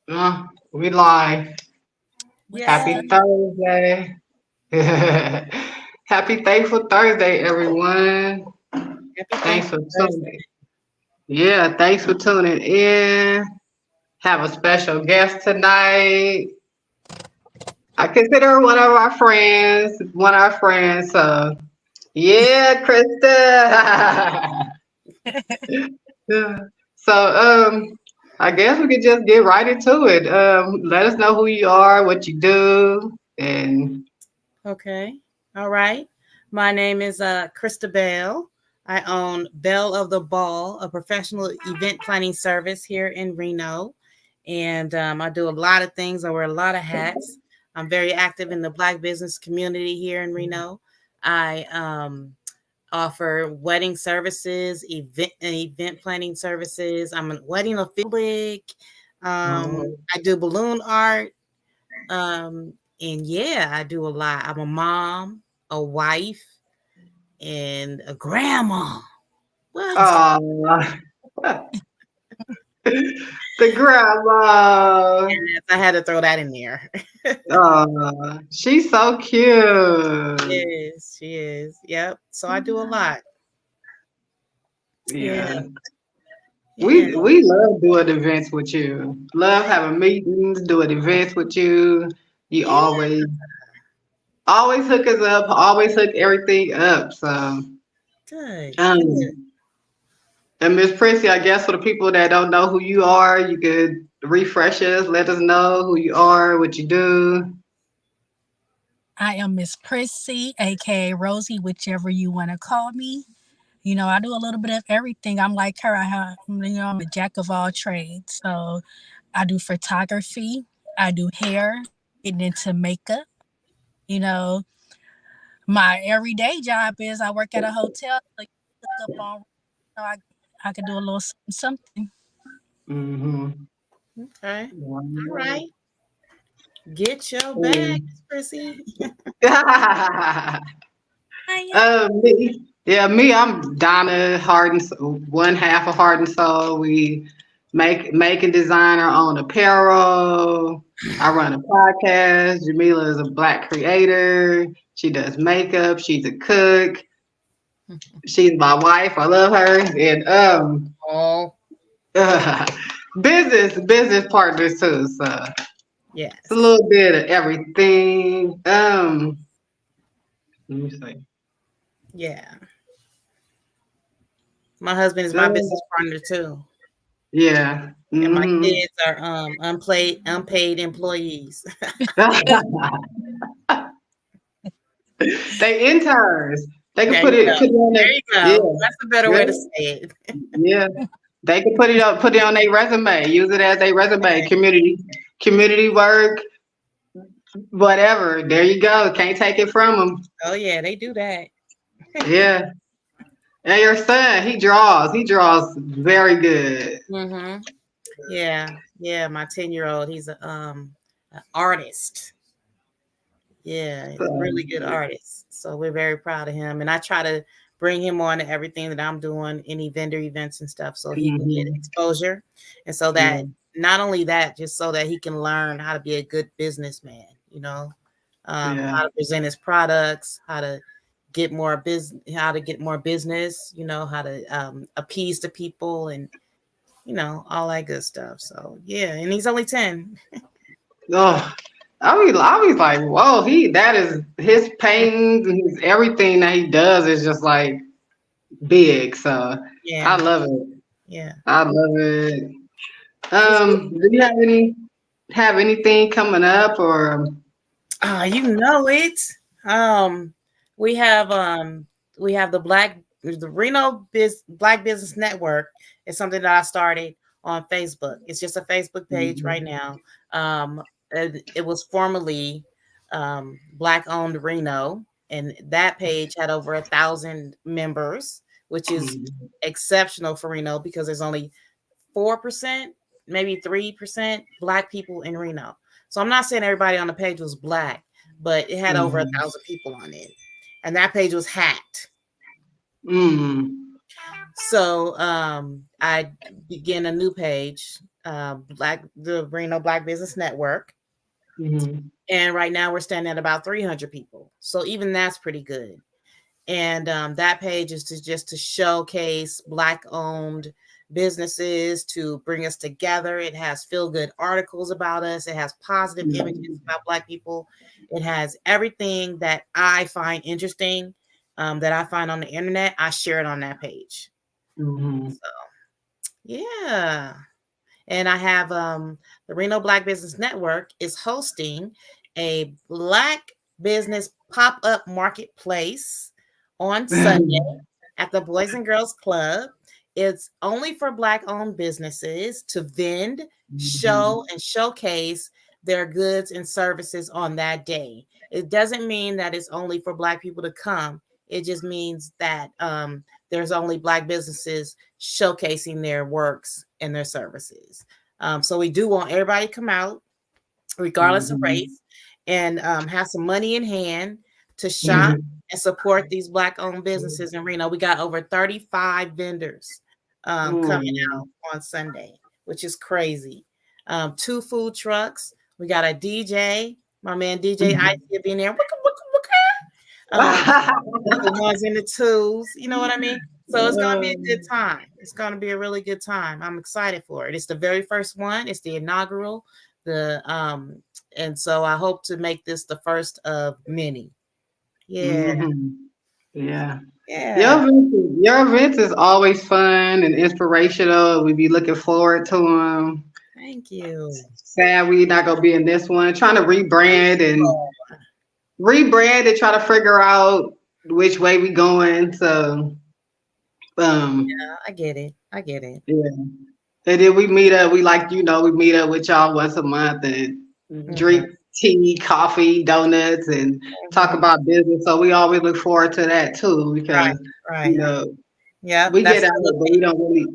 We live. What's Yeah. Happy up? Thursday. Happy Thankful Thursday, everyone. Happy Thanks Thankful for Thursday. tuning. Yeah, thanks for tuning in. Have a special guest tonight. I consider her one of our friends. One of our friends. So yeah, Krista. Yeah. So I guess we could just get right into it. Let us know who you are, what you do, and Okay. All right. My name is Krista Bell. I own Bell of the Ball, a professional event planning service here in Reno. And I do a lot of things. I wear a lot of hats. I'm very active in the Black business community here in Reno. I offer wedding services, event planning services. I'm a wedding official. I do balloon art. And yeah, I do a lot. I'm a mom, a wife, and a grandma. What? oh, the grandma. Yes, I had to throw that in there. Oh, she's so cute. Yes, she is. Yep. So I do a lot. Yeah, Yeah. yeah, We love doing events with you. Love having meetings, doing events with you. You yeah. always hook us up, always hook everything up. So Good, good. um and Miss Prissy, I guess for the people that don't know who you are, you could refresh us, let us know who you are, what you do. I am Miss Prissy, aka Rosie, whichever you want to call me. I do a little bit of everything. I'm like her. I'm a jack of all trades. So I do photography, I do hair, getting into makeup. You know, my everyday job is I work at a hotel. So you look up on, I could do a little something. Mm-hmm. Okay. All right. Get your bag, Mm. Miss Prissy. I me, I'm Donna Heart and one half of Heart and Soul. We make and design our own apparel. I run a podcast. Jamila is a black creator. She does makeup. She's a cook. She's my wife. I love her. And Oh, business partners too. So it's a yes. little bit of everything. Let me see. Yeah. My husband is my business partner too. Yeah. And my Hmm. kids are unpaid employees. They interns. They could There you go. put it on their There you go. yeah. That's a better way to Yeah. say it. Yeah. They could put it on their resume. Use it as a resume. Community work, whatever. There you go. Can't take it from them. Oh yeah, they do that. Yeah. And your son, he draws. He draws very good. Hmm. Yeah, yeah. My 10-year-old, he's a an artist. Yeah, he's a really good So, artist. So we're very proud of him, and I try to bring him on to everything that I'm doing, any vendor events and stuff, so he can get hmm. exposure, and so Yeah. that not only that, just so that he can learn how to be a good businessman. Yeah. How to present his products, how to get more business. How to appease the people, and all that good stuff. So yeah, and he's only 10. Oh, I was like, whoa, that is his paintings and his everything that he does is just like big. So I Yeah, love it. yeah. I love it. He's Do you have anything coming up or You know it. Um, we have the Reno Black Business Network is something that I started on Facebook. It's just a Facebook page right Mhm. now. It was formerly Black Owned Reno, and that page had over 1,000 members, which is Mhm. exceptional for Reno because there's only 4%, maybe 3% Black people in Reno. So I'm not saying everybody on the page was Black, but it had over a Mhm. thousand people on it, and that page was hacked. Mhm. So I began a new page the Reno Black Business Network. Mhm. And right now we're standing at about 300 people. So even that's pretty good. And that page is just to showcase Black owned businesses, to bring us together. It has feel good articles about us. It has positive images Mhm. about Black people. It has everything that I find interesting, that I find on the internet. I share it on that page. Mhm. So yeah. And I have the Reno Black Business Network is hosting a Black business pop-up marketplace on Sunday at the Boys and Girls Club. It's only for Black owned businesses to vend, show, Mhm. and showcase their goods and services on that day. It doesn't mean that it's only for Black people to come. It just means that there's only Black businesses showcasing their works and their services. So we do want everybody to come out, regardless of Mhm. race, and have some money in hand to shop Mhm. and support these Black owned businesses in Reno. We got over 35 vendors coming out Mm. on Sunday, which is crazy. Two food trucks. We got a DJ, my man DJ Ice Mhm. will be in there. Wicka, wicka, wicka. The ones in the twos, you know what I mean? So it's gonna be a good time. It's gonna be a really good time. I'm excited for it. It's the very first one. It's the inaugural. The and so I hope to make this the first of many. Yeah, Mhm. Yeah. yeah. Your events is always fun and inspirational. We be looking forward to them. Thank you. Sad we not gonna be in this one. Trying to rebrand and try to figure out which way we going. So um I get it. I get it. yeah. And then we meet up. We like we meet up with y'all once a month and Mhm, drink tea, coffee, donuts, and talk mhm. about business. So we always look forward to that too Right, because you right. know Yep, we that's get out, still a but we thing. don't really.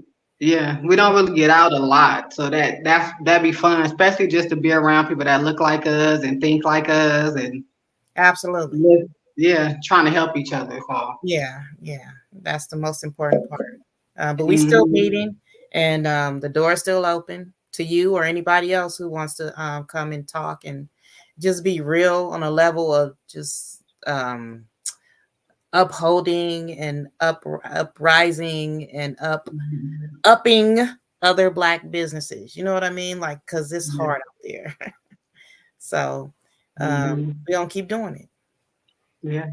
Yeah, we don't really get out a lot, so that'd be fun, especially just to be around people that look like us and think like us, and Absolutely. yeah, trying to help each other. So, Yeah, yeah. That's the most important part. But we still hmm meeting, and the door is still open to you or anybody else who wants to come and talk and just be real on a level of just upholding and uprising and upping other Black businesses. You know what I mean? Like, because it's yeah, hard out there. So hmm we don't keep doing it. yeah,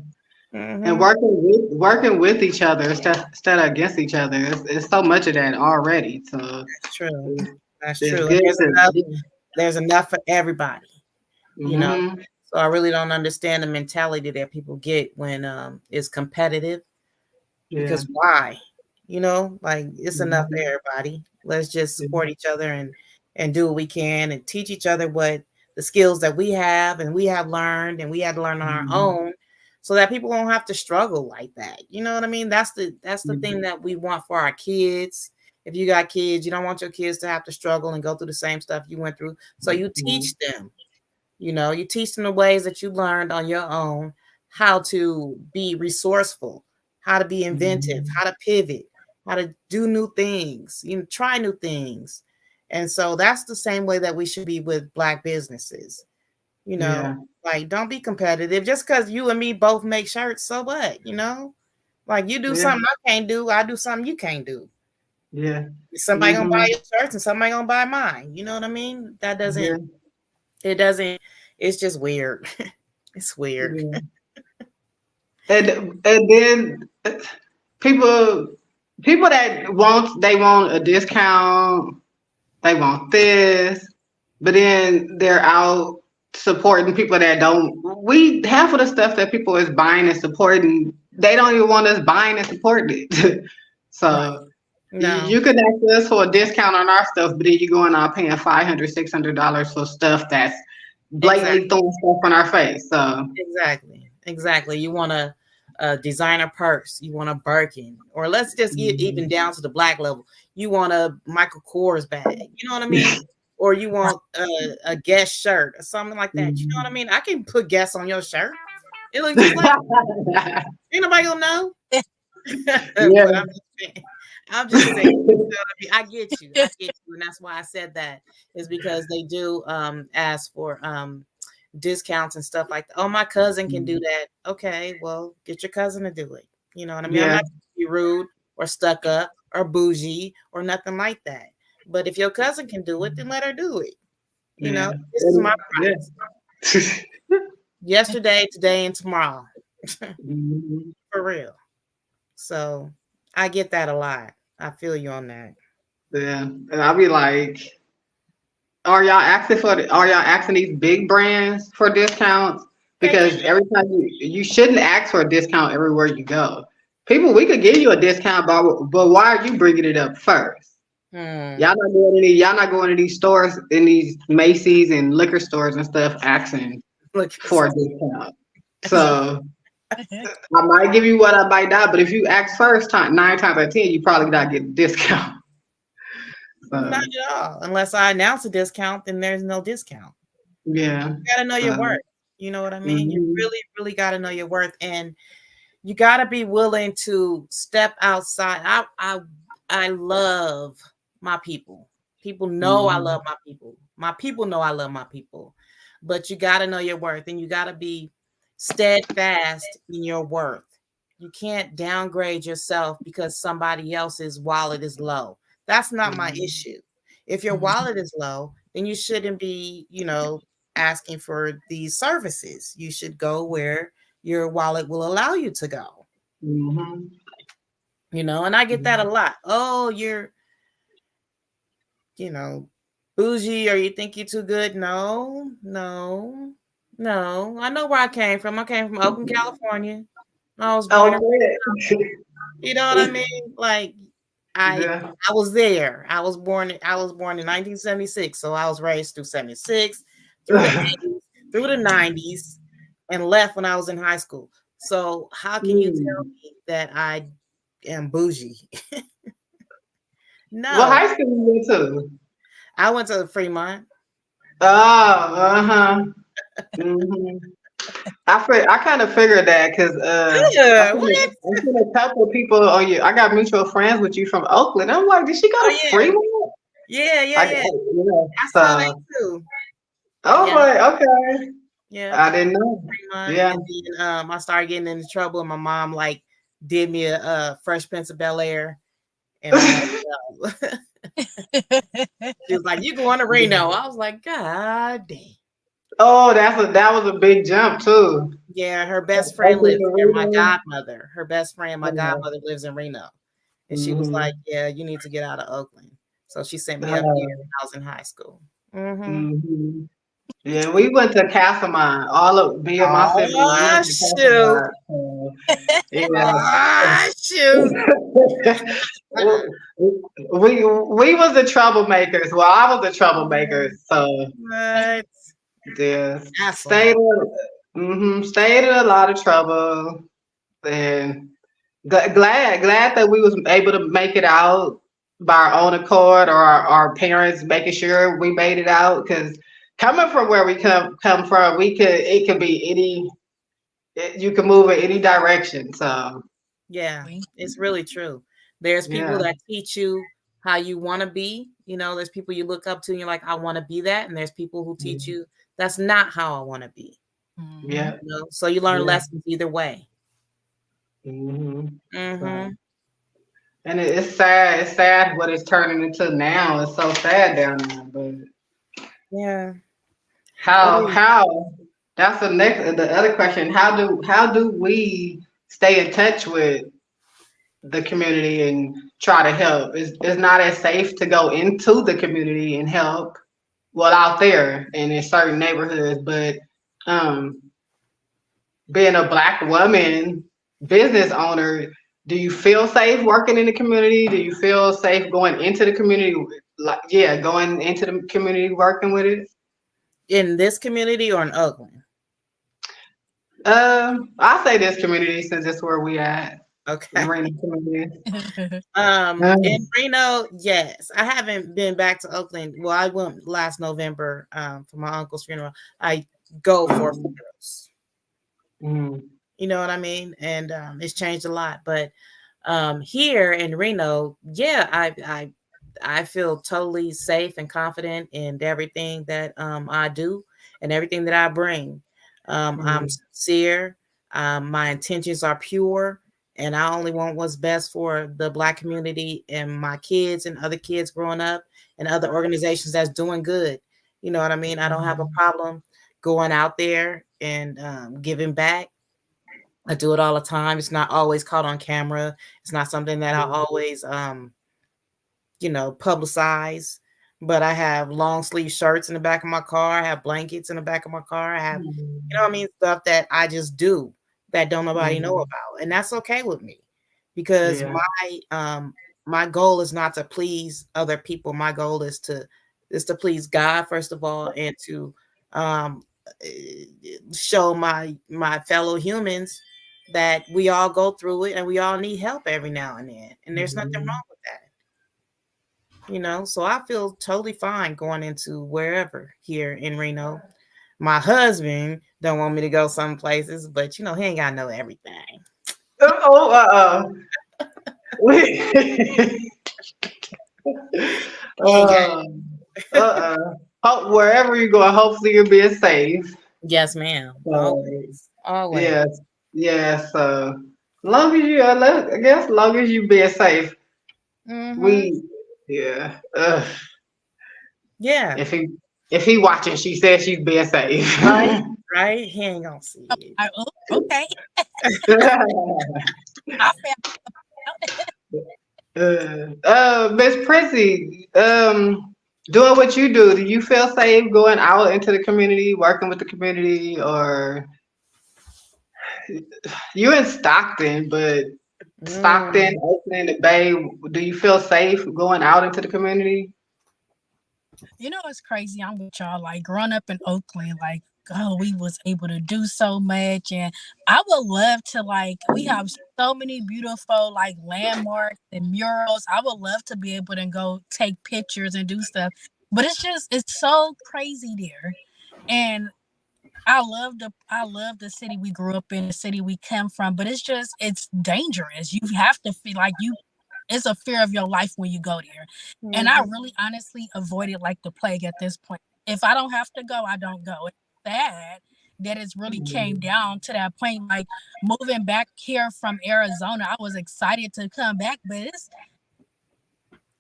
and Hmm. working with each other instead of against each other. It's so much of that already. So That's true. it's, That's it's true. And good to. there's enough for everybody, you know. Hmm So I really don't understand the mentality that people get when it's competitive, Yeah. because why? You know, like it's enough for hmm everybody. Let's just support each other and do what we can and teach each other what the skills that we have and we have learned and we had to learn on our hmm own, so that people won't have to struggle like that. You know what I mean? That's the thing that we want for our kids. If you got kids, you don't want your kids to have to struggle and go through the same stuff you went through. So you teach them. You know, you teach them the ways that you learned on your own, how to be resourceful, how to be inventive, hmm how to pivot, how to do new things, try new things. And so that's the same way that we should be with Black businesses. You know, Yeah. like don't be competitive just because you and me both make shirts. So what? Like you do Yeah. something I can't do, I do something you can't do. Yeah. Somebody gonna buy hmm your shirts and somebody gonna buy mine. You know what I mean? Yeah. It doesn't, it's just weird. It's weird. Yeah. And then people people that want a discount, they want this, but then they're out supporting people that don't. We half of the stuff that people is buying and supporting, they don't even want us buying and supporting it. Right. So No, you can ask us for a discount on our stuff, but then you're going out paying $500, $600 for stuff that's exactly. blatantly throwing stuff in our face. So Exactly. Exactly. You want a designer purse, you want a Birkin, or let's just get even mhm. down to the Black level. You want a Michael Kors bag. You know what I mean? Or you want a Guess shirt or something like that. You know what I Mhm. mean? I can put Guess on your shirt. It looks just like, ain't nobody gonna know. But Yeah, I'm just saying. I'm just saying. You know what I mean? I get you. I get you, and that's why I said that is because they do ask for discounts and stuff like that. Oh, my cousin can do that. Okay, well, get your cousin to do it. You know what I mean? I'm Yeah, not gonna be rude or stuck up or bougie or nothing like that. But if your cousin can do it, then let her do it. You know, yeah, this is my price. yeah. Yesterday, today, and tomorrow. Mhm. For real. So I get that a lot. I feel you on that. Yeah, and I'll be like, are y'all asking these big brands for discounts? Heck Because every time you shouldn't ask for a discount everywhere you go. People, we could give you a discount, but why are you bringing it up first? yeah. Y'all not going to these stores in these Macy's and liquor stores and stuff asking Look, for a discount. So I might give you what I might not, but if you ask first time 9 times out of 10, you probably not get a discount. not So at all. Unless I announce a discount, then there's no discount. yeah. You gotta know your So worth. You know what I mean? You mhm. really, really gotta know your worth. And you gotta be willing to step outside. I love my people. People know I Mhm. love my people. My people know I love my people. But you gotta know your worth and you gotta be steadfast in your worth. You can't downgrade yourself because somebody else's wallet is low. That's not my Mhm. issue. If your wallet is low, then you shouldn't be, asking for these services. You should go where your wallet will allow you to go. Mhm. And I get that a lot. Oh, you're, you know, bougie, or you think you're too good. No, no, no. I know where I came from. I came from Oakland, California. I was born Oh, in, you know what I yeah. mean? Like I Yeah. I was there. I was born in 1976, so I was raised through 76, through the 80s, through the 90s, and left when I was in high school. So how can you tell Hmm. me that I am bougie? What No. high school you went to? I went to Fremont. Oh, uh-huh. Hmm. I kind of figured that because Yeah, what? I seen a couple of people on you. I got mutual friends with you from Oakland. I'm like, did she go Oh to yeah. Fremont? Yeah, yeah, yeah. Yeah. I saw that So too. I was Yeah, like, okay, yeah. I didn't know. Fremont. Yeah. And then I started getting into trouble and my mom like did me a Fresh Prince of Bel Air and I had to go. She was like, "You going to Reno?" I was like, "God dang." Oh, that was a big jump too. Yeah, her best friend Oakland lives to there. My Reno. godmother, her best friend, my Oh, godmother lives in Reno. And she was like, mhm. "Yeah, you need to get out of Oakland." So she sent me up here Oh, when I was in high school. Mm-hmm. mhm. Yeah, we went to Castlemont. All of me and my siblings, we Oh went to shoot. Castlemont. So, Oh yeah. shoot. We was the troublemakers. Well, I was the troublemaker. So What? yeah, That's stayed hilarious. stayed in a lot of trouble. And glad that we was able to make it out by our own accord, or our parents making sure we made it out. Because coming from where we come from, it could be you can move in any direction. So Yeah, it's really true. There's people yeah. that teach you how you want to be. There's people you look up to and you're like, I want to be that. And there's people who teach you that's not how I want to be. Yeah. So you learn Yeah. lessons either way. Hmm. So, Mm-hmm. and it's sad. It's sad what it's turning into now. It's so sad down there. But Yeah. It is. how that's the other question. How do we stay in touch with the community and try to help? It's not as safe to go into the community and help. Well, out there and in certain neighborhoods, but um, being a black woman business owner, do you feel safe working in the community? Do you feel safe going into the community? Like, yeah, going into the community, working with it. In this community or in Oakland? I say this community since it's where we at, Okay. the Rainy community. In Reno, yes. I haven't been back to Oakland. Well, I went last November for my uncle's funeral. I go for funerals. Mm, You know what I mean? And it's changed a lot. But Here in Reno, yeah, I feel totally safe and confident in everything that I do and everything that I bring. I'm Mm, sincere. My intentions are pure, and I only want what's best for the Black community and my kids and other kids growing up and other organizations that's doing good. You know what I mean? I don't have a mm, problem going out there and giving back. I do it all the time. It's not always caught on camera. It's not something that I mm, always publicize. But I have long sleeve shirts in the back of my car. I have blankets in the back of my car. I have, mm, stuff that I just do that don't nobody know mm. about. And that's okay with me because Yeah. my goal is not to please other people. My goal is to please God first of all, and to um show my fellow humans that we all go through it and we all need help every now and then. And there's nothing Mhm. wrong with that. So I feel totally fine going into wherever here in Reno. My husband don't want me to go some places, but he ain't got to know everything. Oh, He ain't got. uh, uh. Wherever you go, hopefully you're being safe. Yes, ma'am. So, Always, always. yes, yes. Long as you, I guess, long as you being safe, Mm-hmm. we, yeah. Yeah. If he, if he watching, she says she's being safe. Right. Right. He ain't gonna see I, oh, okay. I found out. Miss Prissy, doing what you do you feel safe going out into the community, working with the community, or you in Stockton, but Stockton, Mm. Oakland, the Bay, do you feel safe going out into the community? You know it's crazy. I'm with y'all. Like growing up in Oakland, like we was able to do so much, and I would love to we have so many beautiful like landmarks and murals. I would love to be able to go take pictures and do stuff, but it's so crazy there, and I love the city we grew up in, the city we come from, but it's dangerous. You have to feel like you it's a fear of your life when you go there. And I Mhm. really honestly avoid it like the plague at this point. If I don't have to go, I don't go. It's sad that it's really came Mm, down to that point. Like moving back here from Arizona, I was excited to come back, but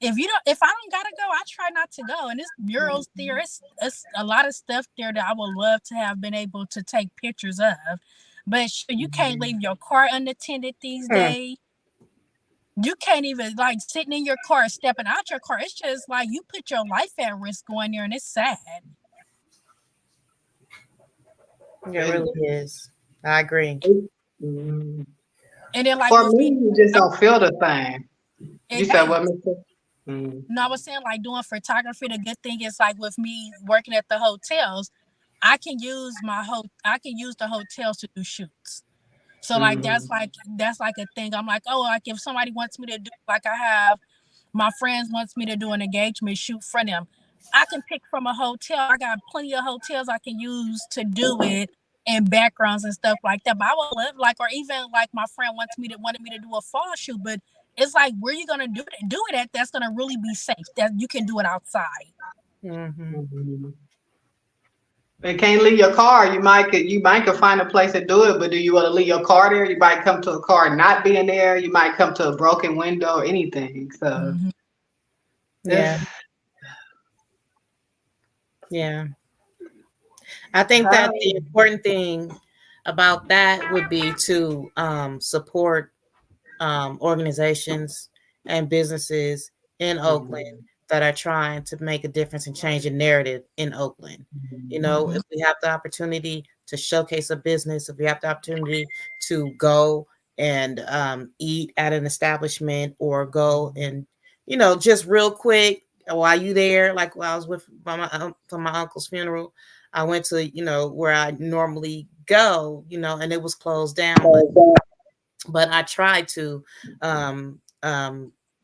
if I don't gotta go, I try not to go. And it's murals there. It's a lot of stuff there that I would love to have been able to take pictures of. But sure, you can't mm, leave your car unattended these Hmm. days. You can't even like sitting in your car, stepping out your car. It's just like you put your life at risk going there, and it's sad. It and really is. I agree. mm, And then like for with me, me, you just I, don't feel the same. You it said what, ain't. Mister? Mm, No, I was saying like doing photography. The good thing is like with me working at the hotels, I can use the hotels to do shoots. So like mm, that's like a thing. I'm like, oh, like if somebody wants me to do like I have my friends wants me to do an engagement shoot for them, I can pick from a hotel. I got plenty of hotels I can use to do it and backgrounds and stuff like that. But I would love or even like my friend wanted me to do a fall shoot, but it's like where you gonna do it at that's gonna really be safe. That you can do it outside. Hmm. mm. You can't leave your car. You might could find a place to do it, but do you want to leave your car there? You might come to a car not being there. You might come to a broken window or anything. So Hmm. Yeah. it's Yeah. I think that the how. important thing about that would be to support organizations and businesses in Oakland Mhm, that are trying to make a difference and change a narrative in Oakland. Hmm. If we have the opportunity to showcase a business, if we have the opportunity to go and eat at an establishment or go mhm, and, just real quick while you there, like while I was for my uncle's funeral, I went to, where I normally go, and it was closed down, but I tried to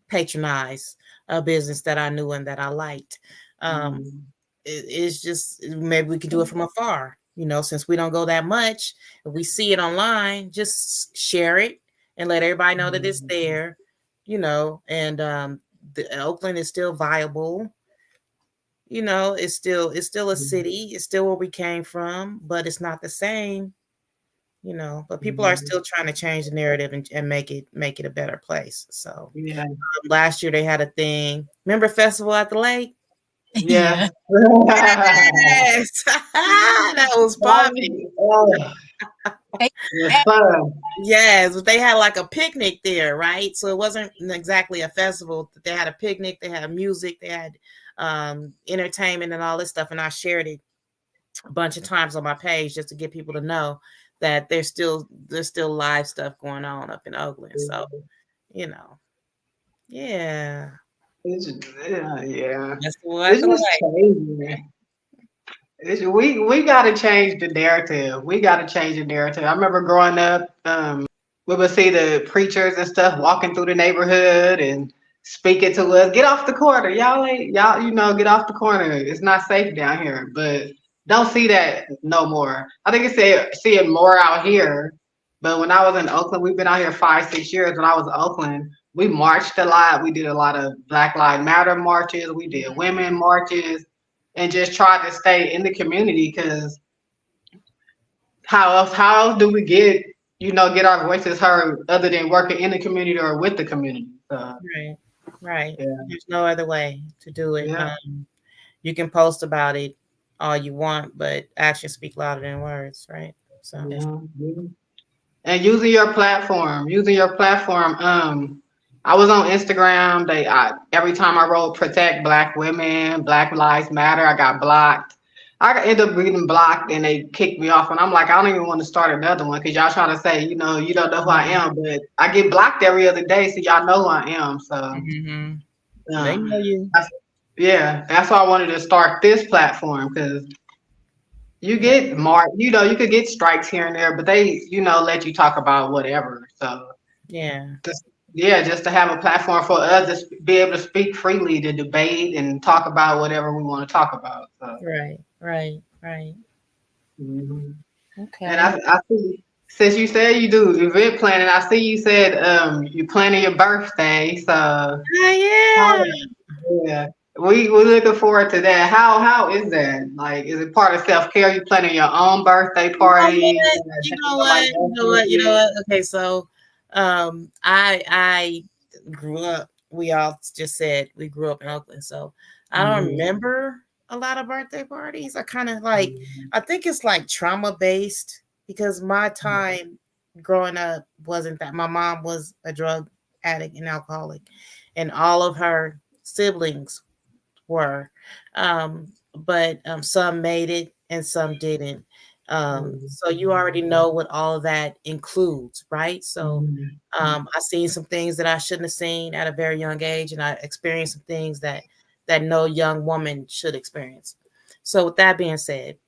patronize a business that I knew and that I liked. Um, mhm, it's just maybe we could do it from afar. Since we don't go that much, if we see it online, just share it and let everybody know that it's mhm, there. and Oakland is still viable. It's still a city. It's still where we came from, but it's not the same. But people are still trying to change the narrative and make it a better place. So Yeah. last year they had a thing. Remember Festival at the Lake? Yeah. Yeah. Yes, that was popping. Oh, They it was fun. Yes, but they had like a picnic there, right? So it wasn't exactly a festival. They had a picnic. They had music. They had entertainment and all this stuff. And I shared it a bunch of times on my page just to get people to know that there's still live stuff going on up in Oakland. So you know, yeah, Yeah. that's what It's the just like. changing. We got to change the narrative. We got to change the narrative. I remember growing up, we would see the preachers and stuff walking through the neighborhood and speaking to us. Get off the corner, y'all ain't y'all. Get off the corner. It's not safe down here. But don't see that no more. I think see it more out here. But when I was in Oakland, we've been out here 5, 6 years. When I was in Oakland, we marched a lot. We did a lot of Black Lives Matter marches. We did women marches and just try to stay in the community because how else do we get our voices heard other than working in the community or with the community? So Right, right. yeah, There's no other way to do it. yeah, You can post about it all you want, but actions speak louder than words, right? So yeah. Yeah. And using your platform. I was on Instagram. Every time I wrote protect Black women, Black Lives Matter, I got blocked. I ended up getting blocked and they kicked me off. And I'm like, I don't even want to start another one because y'all trying to say, you don't know who I am, but I get blocked every other day, so y'all know who I am. So hmm they um, know you. that's, yeah, that's why I wanted to start this platform because you Yeah, get marked, you could get strikes here and there, but they, let you talk about whatever. So yeah, just yeah, just to have a platform for us to be able to speak freely, to debate and talk about whatever we want to talk about. So, right, right, right. mhm. And Okay. I see, since you said you do event planning, I see you said you planning your birthday. So, Ah, how, yeah, we're looking forward to that. How is that? Like, is it part of self care? You planning your own birthday You know party? what? You know Somebody what? You else know with what? You know you? what? Okay, so I grew up. We all just said we grew up in Oakland, so I don't Mhm. remember a lot of birthday parties. I kind of like. Mhm. I think it's like trauma based because my time growing up wasn't that. My mom was a drug addict and alcoholic, and all of her siblings were. But some made it and some didn't. Mhm. So you already know what all of that includes, right? So Mhm. I seen some things that I shouldn't have seen at a very young age, and I experienced some things that no young woman should experience. So with that being said,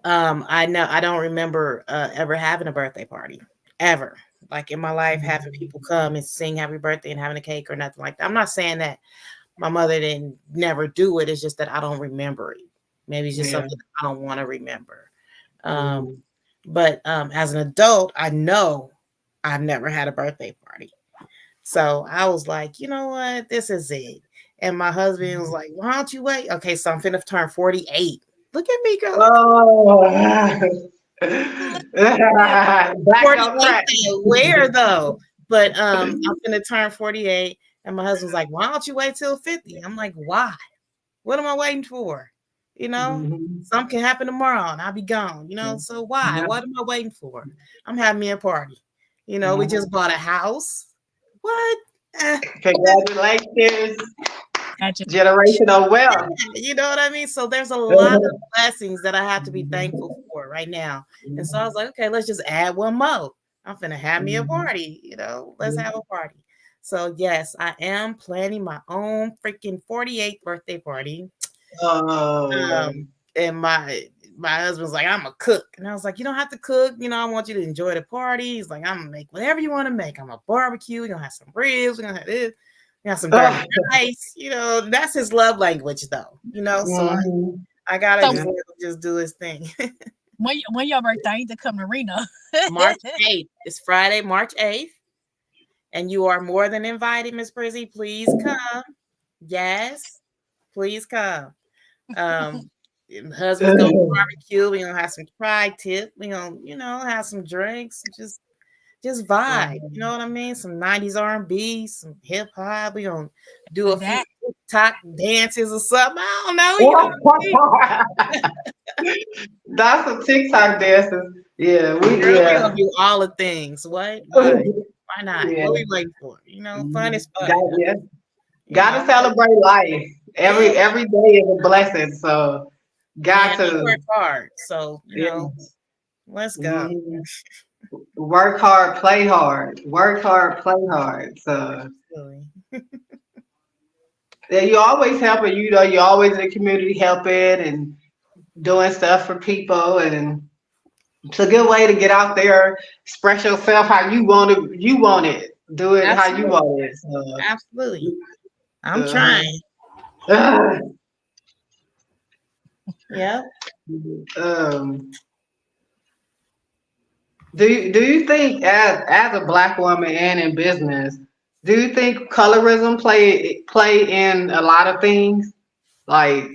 I know I don't remember ever having a birthday party ever. Like in my life, having people come and sing happy birthday and having a cake or nothing like that. I'm not saying that my mother didn't never do it. It's just that I don't remember it. Maybe it's just Yeah. something I don't want to remember. Um, Mhm. but as an adult, I know I've never had a birthday party. So I was like, you know what? This is it. And my husband was like, why don't you wait? Okay, so I'm finna turn 48. Look at me go. Look Oh, at back on 48 track. though. Where though? But I'm finna turn 48. And my husband's like, why don't you wait till 50? I'm like, why? What am I waiting for? You know, Mhm. something can happen tomorrow and I'll be gone. So why? Yeah. What am I waiting for? I'm having me a party. We Yeah. just bought a house. What? Eh, Congratulations, Gotcha. generational wealth. you know what I mean? So there's a lot of blessings that I have to be thankful for right now. And so I was like, okay, let's just add one more. I'm finna have me a party. Let's have a party. So yes, I am planning my own freaking 48th birthday party. Oh, And my husband's like, I'm a cook. And I was like, you don't have to cook. I want you to enjoy the party. He's like, I'm gonna make whatever you want to make. I'm gonna barbecue. We're gonna have some ribs. We're gonna have this. We got some dirty rice. That's his love language though. So mhm. I gotta So just Yeah. let him just do his thing. when your birthday, I need to come to Reno. March 8th. It's Friday, March 8th. And you are more than invited, Miss Prissy. Please come. Yes, please come. Um, husband's gonna barbecue. We gonna have some tri-tip. We gonna, have some drinks. Just vibe. You know what I mean? Some 90s R&B, some hip hop. We gonna do a few That TikTok dances or something. I don't know. You know what I mean? That's some TikTok dances. Yeah, Girl, we gonna do all the things. What? Why? Why not? yeah. What we waiting for? Fun is Got, fun. yeah. You Got to know. celebrate life. Yeah. Every day is a blessing. So got And we to, work hard. So, yeah. let's go. Mhm. Work hard, play hard. Work hard, play hard. So Absolutely. yeah, you always helping. You always in the community helping and doing stuff for people, and it's a good way to get out there, express yourself how you want it. You want it. Do it how you Absolutely. want it. Absolutely. I'm Uh, trying. uh, Yep. um, do you think as a black woman and in business, do you think colorism play in a lot of things? Like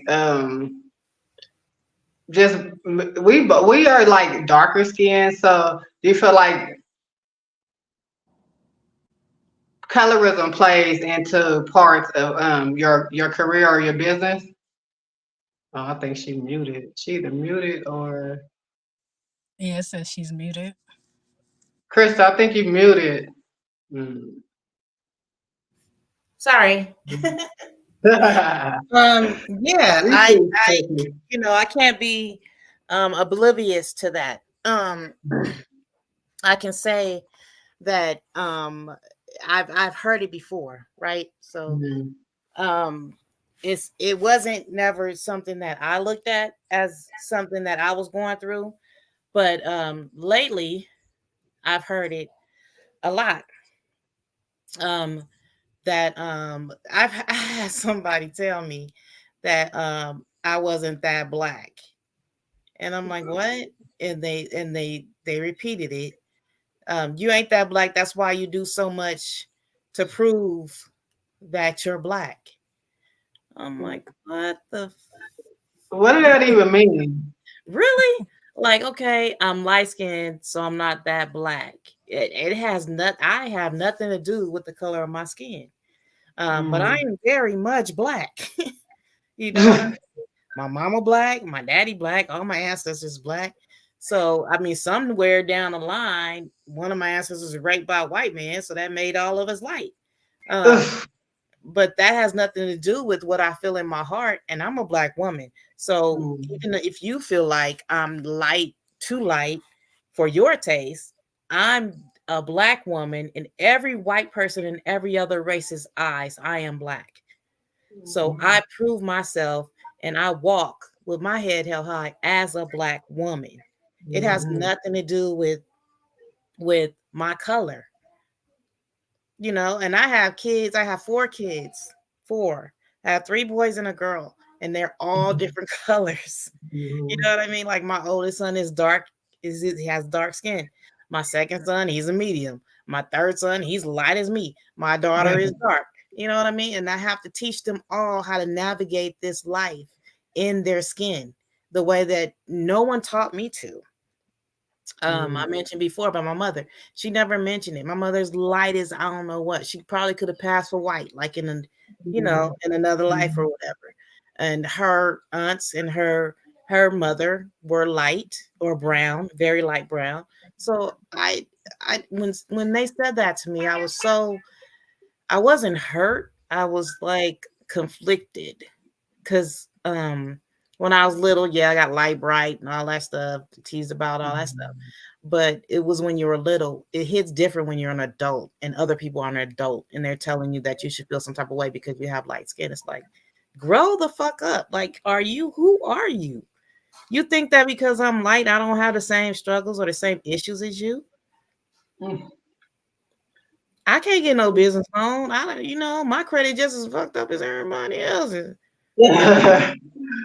just we are like darker skinned, so do you feel like colorism plays into parts of your career or your business? Oh, I think she muted. She either muted or yeah, it says she's muted. Krista. I think you muted. Mm. Sorry. Yeah, Me I too, I Krista. I can't be oblivious to that. I can say that I've heard it before, right? So Mhm. um it wasn't never something that I looked at as something that I was going through, but lately I've heard it a lot. Um that I had somebody tell me that I wasn't that black. And I'm like, "What?" And they repeated it. You ain't that black. That's why you do so much to prove that you're black. I'm like, "What the What does that even mean? really?" Like, okay, I'm light skinned, so I'm not that black. It has not. I have nothing to do with the color of my skin. But I Mm. am very much black. You know what I mean? My mama black, my daddy black, all my ancestors black. So I mean, somewhere down the line, one of my ancestors was raped by a white man, so that made all of us light. Um, Ugh. but that has nothing to do with what I feel in my heart, and I'm a black woman. So Mm. even if you feel like I'm light, too light for your taste, I'm a black woman in every white person in every other race's eyes. I am black. So I prove myself and I walk with my head held high as a black woman. It has Mhm. nothing to do with my color, and I have kids. I have 4 kids. 4. I have 3 boys and a girl, and they're all different colors. You Mhm. know what I mean? Like my oldest son is dark, he has dark skin. My second son, he's a medium. My third son, he's light as me. My daughter is dark. You know what I mean? And I have to teach them all how to navigate this life in their skin the way that no one taught me to. I Mhm. mentioned before about my mother. She never mentioned it. My mother's light as I don't know what. She probably could have passed for white, like in another life or whatever. And her aunts and her mother were light or brown, very light brown. So I when they said that to me, I wasn't hurt. I was like conflicted because when I was little, yeah, I got light bright and all that stuff, teased about all that stuff. But it was when you were little. It hits different when you're an adult and other people are an adult and they're telling you that you should feel some type of way because you have light skin. It's like, grow the fuck up. Like, who are you? You think that because I'm light, I don't have the same struggles or the same issues as you? Mhm. I can't get no business loan. I don't, my credit just as fucked up as everybody else's. You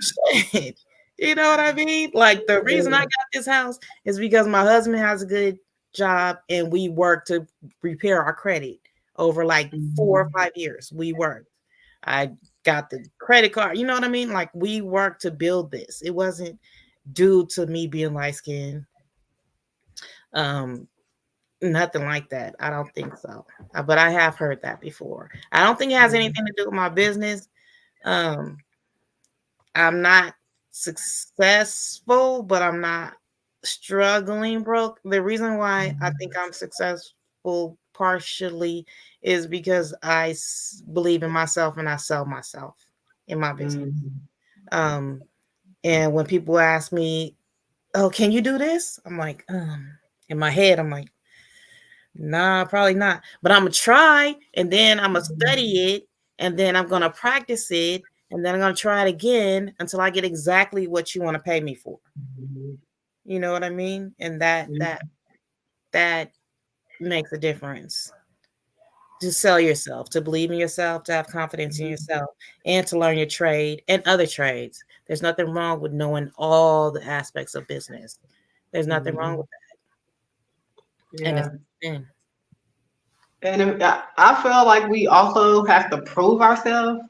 shit. You know what I mean? Like the reason I got this house is because my husband has a good job and we work to repair our credit. over like 4 or 5 years. We worked. I got the credit card. You know what I mean? Like we worked to build this. It wasn't due to me being light skinned. Um, Nothing like that. I don't think so. But I have heard that before. I don't think it has anything to do with my business. Um, I'm not successful, but I'm not struggling broke. The reason why I think I'm successful partially is because believe in myself and I sell myself in my business. Um, and when people ask me, "Oh, can you do this?" I'm like, in my head, I'm like, "Nah, probably not." But I'm gonna try, and then I'm gonna study it, and then I'm gonna practice it, and then I'm gonna try it again until I get exactly what you want to pay me for. You know what I mean? And that makes a difference. To sell yourself, to believe in yourself, to have confidence in yourself, and to learn your trade and other trades. There's nothing wrong with knowing all the aspects of business. There's nothing wrong with that. And it's Yeah. And I feel like we also have to prove ourselves.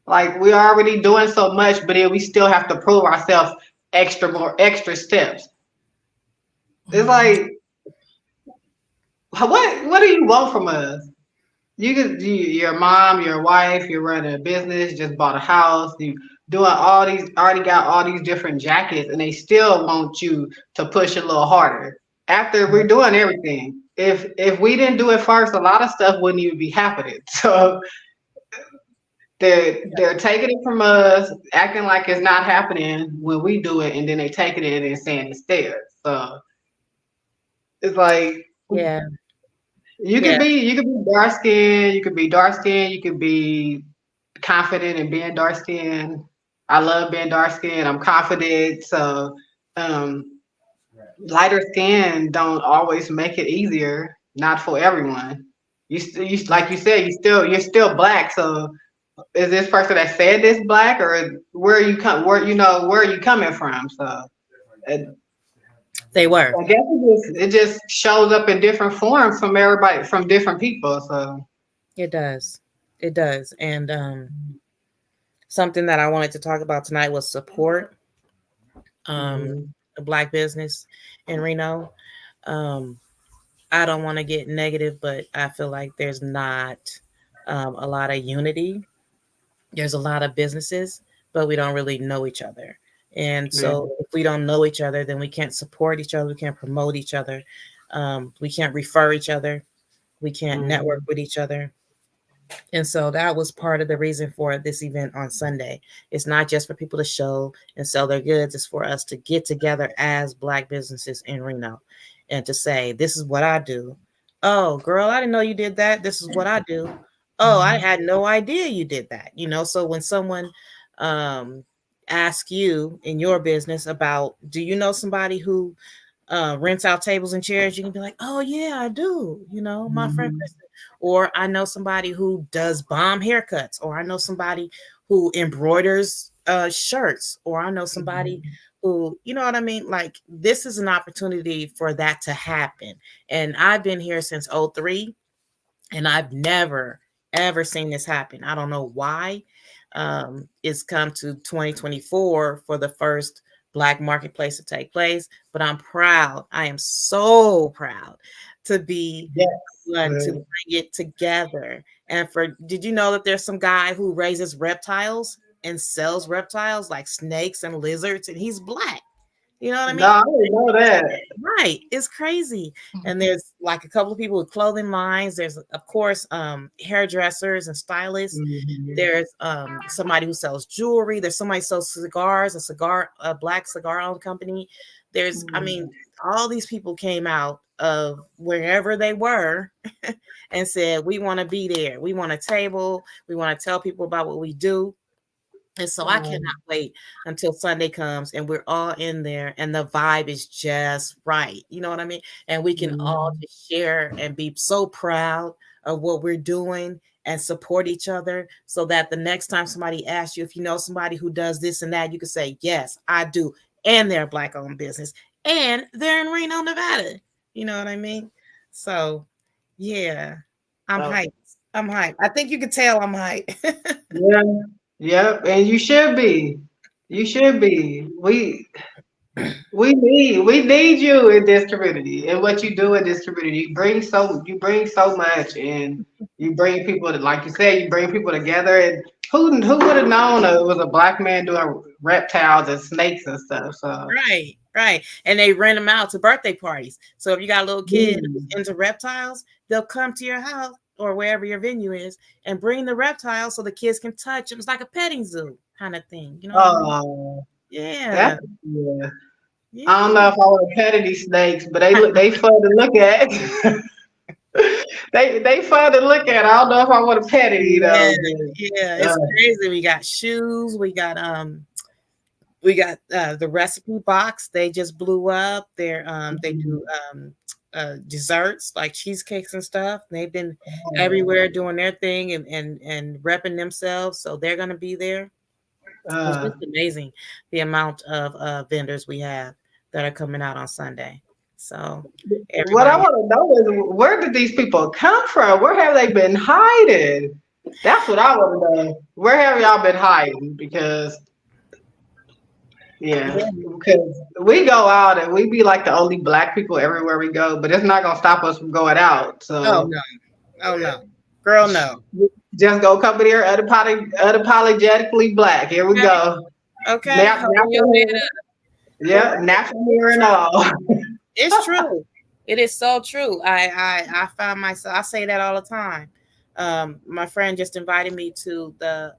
Like we're already doing so much, but then we still have to prove ourselves extra steps. It's like, what do you want from us? Your mom, your wife, you're running a business, just bought a house, you doing all these, already got all these different jackets, and they still want you to push a little harder. After we're doing everything, if we didn't do it first, a lot of stuff wouldn't even be happening. So they're taking it from us, acting like it's not happening when we do it, and then they taking it and saying it's theirs. So it's like yeah, you yeah, could be dark skinned, you could be dark skinned, you could be confident in being dark skinned. I love being dark skinned. I'm confident. So um, lighter skin don't always make it easier. Not for everyone. You like you said, you're still black. So is this person that said this black, or where are you coming from? So they were. I guess it just shows up in different forms from everybody, from different people. So It does. It does. And something that I wanted to talk about tonight was support. Um, mhm, a black business in Reno. Um, I don't want to get negative, but I feel like there's not a lot of unity. There's a lot of businesses, but we don't really know each other. And yeah, so if we don't know each other, then we can't support each other. We can't promote each other. We can't refer each other. We can't network mhm, with each other. And so that was part of the reason for this event on Sunday. It's not just for people to show and sell their goods, it's for us to get together as Black businesses in Reno and to say, this is what I do. Oh, girl, I didn't know you did that. This is what I do. Oh, I had no idea you did that. So when someone um, asks you in your business about, do you know somebody who rents out tables and chairs, you can be like, oh yeah, I do. My friend mhm, Kristen, or I know somebody who does bomb haircuts, or I know somebody who embroiders shirts, or I know somebody mhm, who, you know what I mean? Like this is an opportunity for that to happen. And I've been here since '03, and I've never ever seen this happen. I don't know why. It's come to 2024 for the first Black marketplace to take place, but I'm proud. I am so proud to be yes, one to bring it together. And did you know that there's some guy who raises reptiles and sells reptiles like snakes and lizards, and he's Black? You know what I no, mean? I didn't know that. Right. It's crazy. And there's like a couple of people with clothing lines. There's of course hairdressers and stylists. Mhm, There's somebody who sells jewelry. There's somebody who sells cigars, a Black cigar owned company. I mean, mhm, all these people came out of wherever they were and said, we want to be there. We want a table. We want to tell people about what we do. And so I cannot wait until Sunday comes and we're all in there and the vibe is just right. You know what I mean? And we can all mhm, just share and be so proud of what we're doing and support each other so that the next time somebody asks you if you know somebody who does this and that, you can say, yes, I do. And they're Black owned business and they're in Reno, Nevada. You know what I mean? So, yeah, I'm oh, hyped. I'm hyped. I think you can tell I'm hyped. Yeah. Yep. And you should be. You should be. We need you in this community and what you do in this community. You bring so much, and you bring people to, like you said, you bring people together. And who would have known it was a black man doing reptiles and snakes and stuff? So Right, right. And they rent them out to birthday parties. So if you got a little kid who's mm. into reptiles, they'll come to your house or wherever your venue is and bring the reptiles so the kids can touch them. It's like a petting zoo kind of thing. You know what I mean? Oh, Yeah, that's yeah. I don't yeah, know if I want to pet these snakes, but they fun to look at. They fun to look at. I don't know if I want to pet any yeah, though. yeah. But, It's crazy. We got shoes. We got the recipe box. They just blew up. They do desserts like cheesecakes and stuff. They've been everywhere doing their thing and repping themselves. So they're gonna be there. It's uh, just amazing the amount of vendors we have that are coming out on Sunday. So what I everybody, want to know is where did these people come from? Where have they been hiding? That's what I want to know. Where have y'all been hiding? Because yeah, yeah. because we go out and we be like the only black people everywhere we go, but it's not gonna stop us from going out. Oh So no, oh no, girl, no. just go come in here unapologetically black. Here we Okay, go. okay. Hold your Natural head hair. up. Yeah, natural hair and all. It's true. It is so true. I found myself. I say that all the time. My friend just invited me to the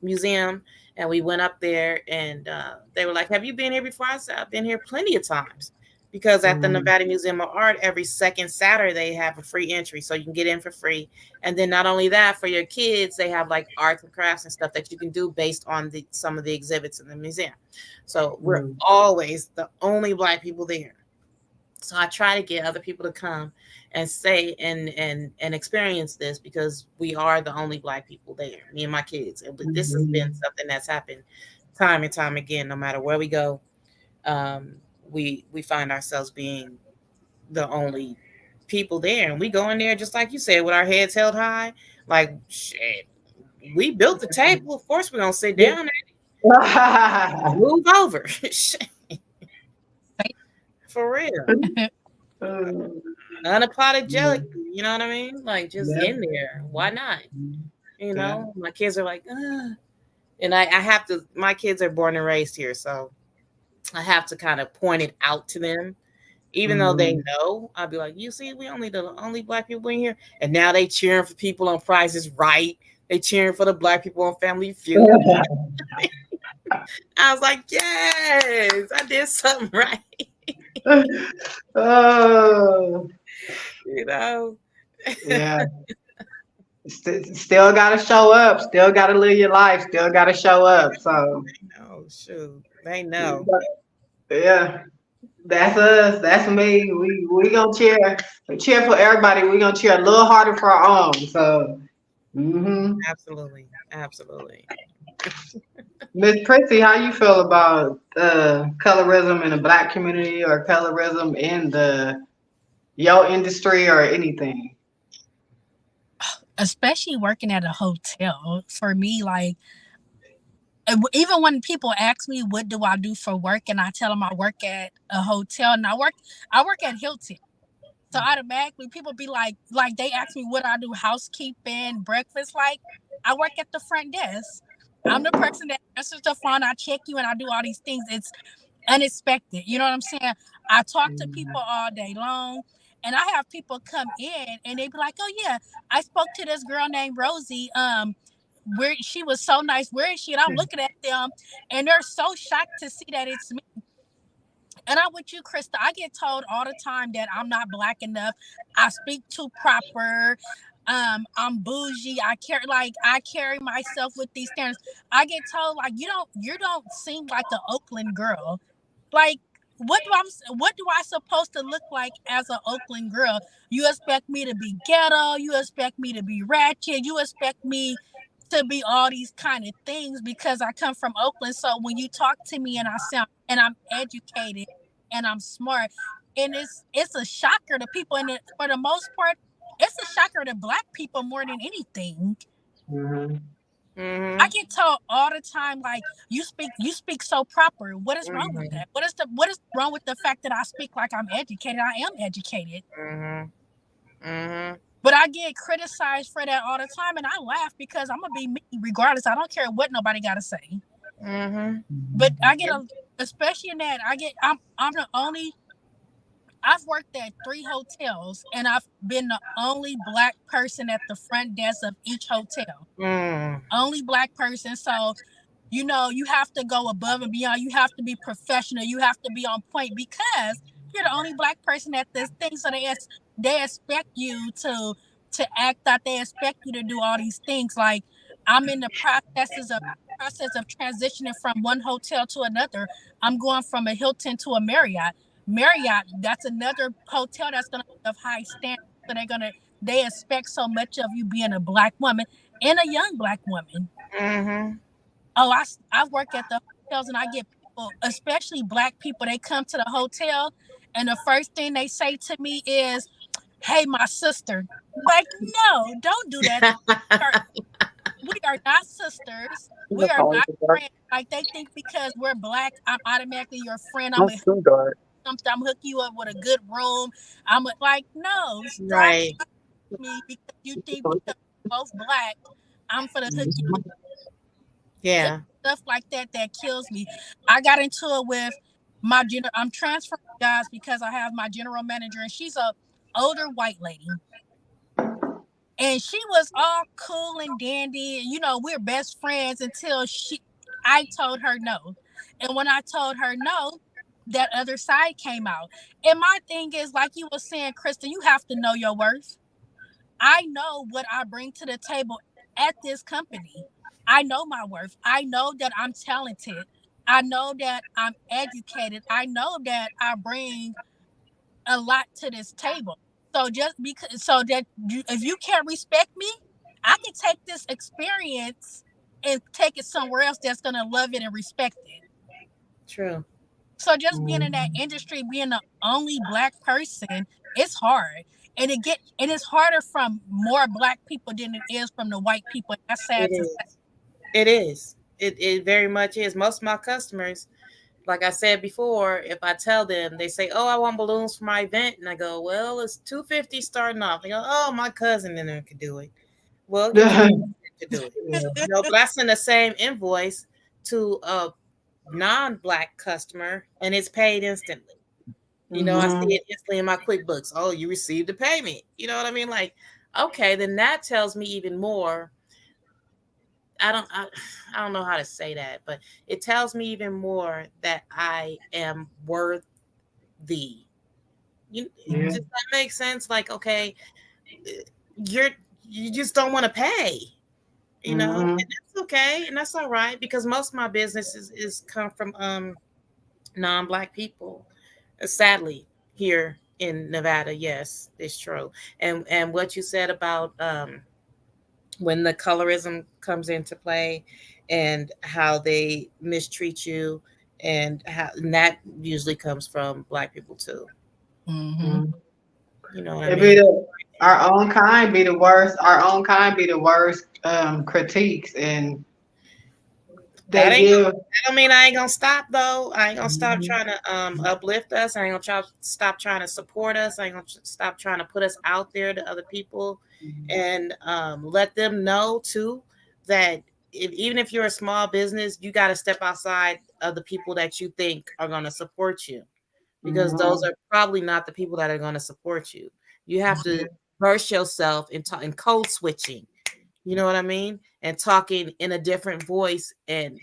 museum, and we went up there, and they were like, "Have you been here before?" I said, "I've been here plenty of times." Because at the Mm, Nevada Museum of Art, every second Saturday they have a free entry, so you can get in for free. And then not only that, for your kids, they have like arts and crafts and stuff that you can do based on some of the exhibits in the museum. So we're mm, always the only black people there. So I try to get other people to come and say and experience this because we are the only black people there, me and my kids. And this has been mm, something that's happened time and time again. No matter where we go, um, we find ourselves being the only people there, and we go in there just like you said, with our heads held high. Like shit, we built the table. Of course, we're gonna sit down and move over. For real. Unapologetic, you know what I mean? Like just yeah, in there. Why not? You yeah. know, my kids are like, and I have to. My kids are born and raised here, so I have to kind of point it out to them, even though they Mm. know. I'll be like, you see, we only the only black people in here, and now they cheering for people on Price is Right. They cheering for the black people on Family Feud. I was like, yes, I did something right, Oh, you know. yeah. Still gotta show up. Still gotta live your life. Still gotta show up. So, Oh shoot, they know. yeah, that's us. That's me. We gonna cheer for everybody. We gonna cheer a little harder for our own. So, Absolutely, absolutely. Miss Prissy, how you feel about colorism in the black community or colorism in the your industry or anything? Especially working at a hotel. For me, like even when people ask me what do I do for work, and I tell them I work at a hotel, and I work at Hilton. So automatically people be like they ask me what I do, housekeeping, breakfast. Like I work at the front desk. I'm the person that answers the phone. I check you and I do all these things. It's unexpected. You know what I'm saying? I talk to people all day long, and I have people come in and they be like, "Oh yeah, I spoke to this girl named Rosie. Where she was so nice. Where is she?" And I'm looking at them, and they're so shocked to see that it's me. And I'm with you, Krista. I get told all the time that I'm not black enough. I speak too proper. I'm bougie. I carry myself with these standards. I get told like you don't seem like an Oakland girl. Like what do I supposed to look like as an Oakland girl? You expect me to be ghetto, you expect me to be ratchet, you expect me to be all these kind of things because I come from Oakland. So when you talk to me and I sound and I'm educated and I'm smart, and it's a shocker to people. And for the most part, it's a shocker to black people more than anything. Mhm. I Mm-hmm. get told all the time, like, you speak so proper. What is wrong with Mm-hmm. that? What is wrong with the fact that I speak like I'm educated? I am educated. Mm-hmm. Mm-hmm. But I get criticized for that all the time, and I laugh because I'm gonna be me regardless. I don't care what nobody gotta say. Mm-hmm. But Mhm. I get a, especially in that, I'm the only. I've worked at 3 hotels, and I've been the only black person at the front desk of each hotel. Mm. Only black person. So you have to go above and beyond. You have to be professional. You have to be on point because you're the only black person at this thing. So they expect you to act out. They expect you to do all these things. Like I'm in the process of transitioning from one hotel to another. I'm going from a Hilton to a Marriott. Marriott, that's another hotel that's gonna be of high standards. So they expect so much of you being a black woman and a young black woman. Mm-hmm. Oh, I work at the hotels and I get people, especially black people, they come to the hotel and the first thing they say to me is, "Hey, my sister." Like, no, don't do that. We are, we are not sisters. We are not friends. Like they think because we're black, I'm automatically your friend. I'm gonna something. I'm hook you up with a good room. Like, no, stop Right. me because you think because we're both black, I'm gonna hook you Mhm. it's Yeah. stuff like that kills me. I got into it with I'm transferring guys because I have my general manager and she's a older white lady. And she was all cool and dandy. And, we're best friends until I told her no. And when I told her no, that other side came out. And my thing is, like you were saying, Kristen, you have to know your worth. I know what I bring to the table at this company. I know my worth. I know that I'm talented. I know that I'm educated. I know that I bring a lot to this table. So just because, so that if you can't respect me, I can take this experience and take it somewhere else that's gonna love it and respect it. True. So just being in that Mhm. industry, being the only black person, it's hard. And it's harder from more black people than it is from the white people. That's It sad to say. is. It is. It very much is. Most of my customers, like I said before, if I tell them, they say, "Oh, I want balloons for my event," and I go, "Well, it's 250 starting off." They go, "Oh, my cousin in there could do it." Well, get your cousin to do it. Yeah. But I send the same invoice to a non-black customer, and it's paid instantly. I see Mhm. it instantly in my QuickBooks. Oh, you received the payment. You know what I mean? Like, okay, then that tells me even more. I don't I, I don't know how to say that, but it tells me even more that I am worthy. Yeah. Does that make sense? Like, okay, you're you just don't want to pay, and Mhm. that's okay, and that's all right because most of my business is come from non-black people. Sadly, here in Nevada, yes, it's true. And what you said about when the colorism comes into play and how they mistreat you and that usually comes from black people too. Mm-hmm. Mhm. You know what I It be mean? our own kind be the worst. Our own kind be the worst critiques, and That they ain't give. that don't mean I ain't gonna stop though. I ain't gonna stop Mhm. trying to uplift us. I ain't gonna stop trying to support us. I ain't gonna stop trying to put us out there to other people and let them know too that even if you're a small business, you got to step outside of the people that you think are going to support you because those Mhm. are probably not the people that are going to support you. You have to Yeah. burst yourself and code switching. You know what I mean? And talking in a different voice and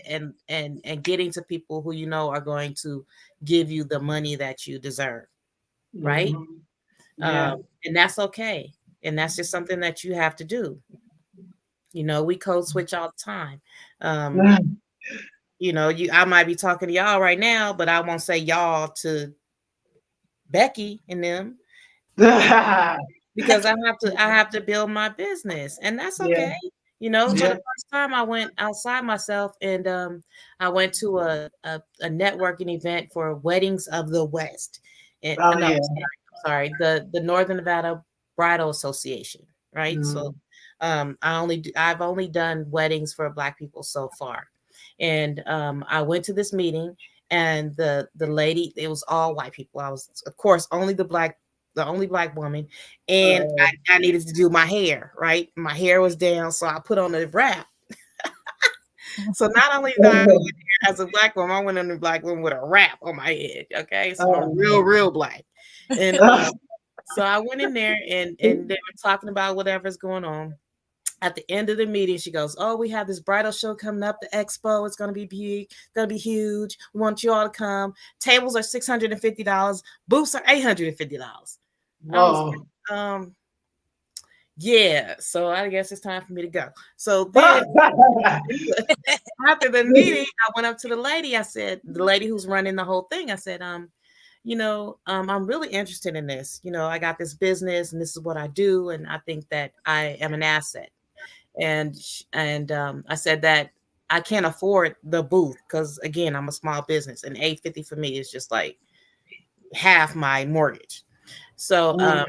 getting to people who you know are going to give you the money that you deserve, right? Mhm. Yeah. Um, and that's okay. And that's just something that you have to do. We code switch all the time. Um, I might be talking to y'all right now, but I won't say y'all to Becky and them because I have to build my business, and that's Yeah. okay. For the Yeah. first time, I went outside myself, and I went to a networking event for Weddings of the West. And Oh no, yeah. I'm sorry, the Northern Nevada. Bridal Association, right? So I've only done weddings for Black people so far. And I went to this meeting, and the lady, it was all white people. I was, of course, the only Black woman, and I needed to do my hair, right? My hair was down, so I put on a wrap. So not only did I go in there as a Black woman, I went in a Black woman with a wrap on my head. Okay, so I'm real Black, and so I went in there, and they were talking about whatever's going on. At the end of the meeting, she goes, "Oh, we have this bridal show coming up, the expo. It's going to be big, going to be huge. We want you all to come. Tables are $650. Booths are $850." I was like, yeah. So I guess it's time for me to go. So then after the meeting, I went up to the lady. I said, the lady who's running the whole thing, I said, I'm really interested in this. I got this business and this is what I do. And I think that I am an asset. And I said that I can't afford the booth because, again, I'm a small business, and $850 for me is just like half my mortgage. So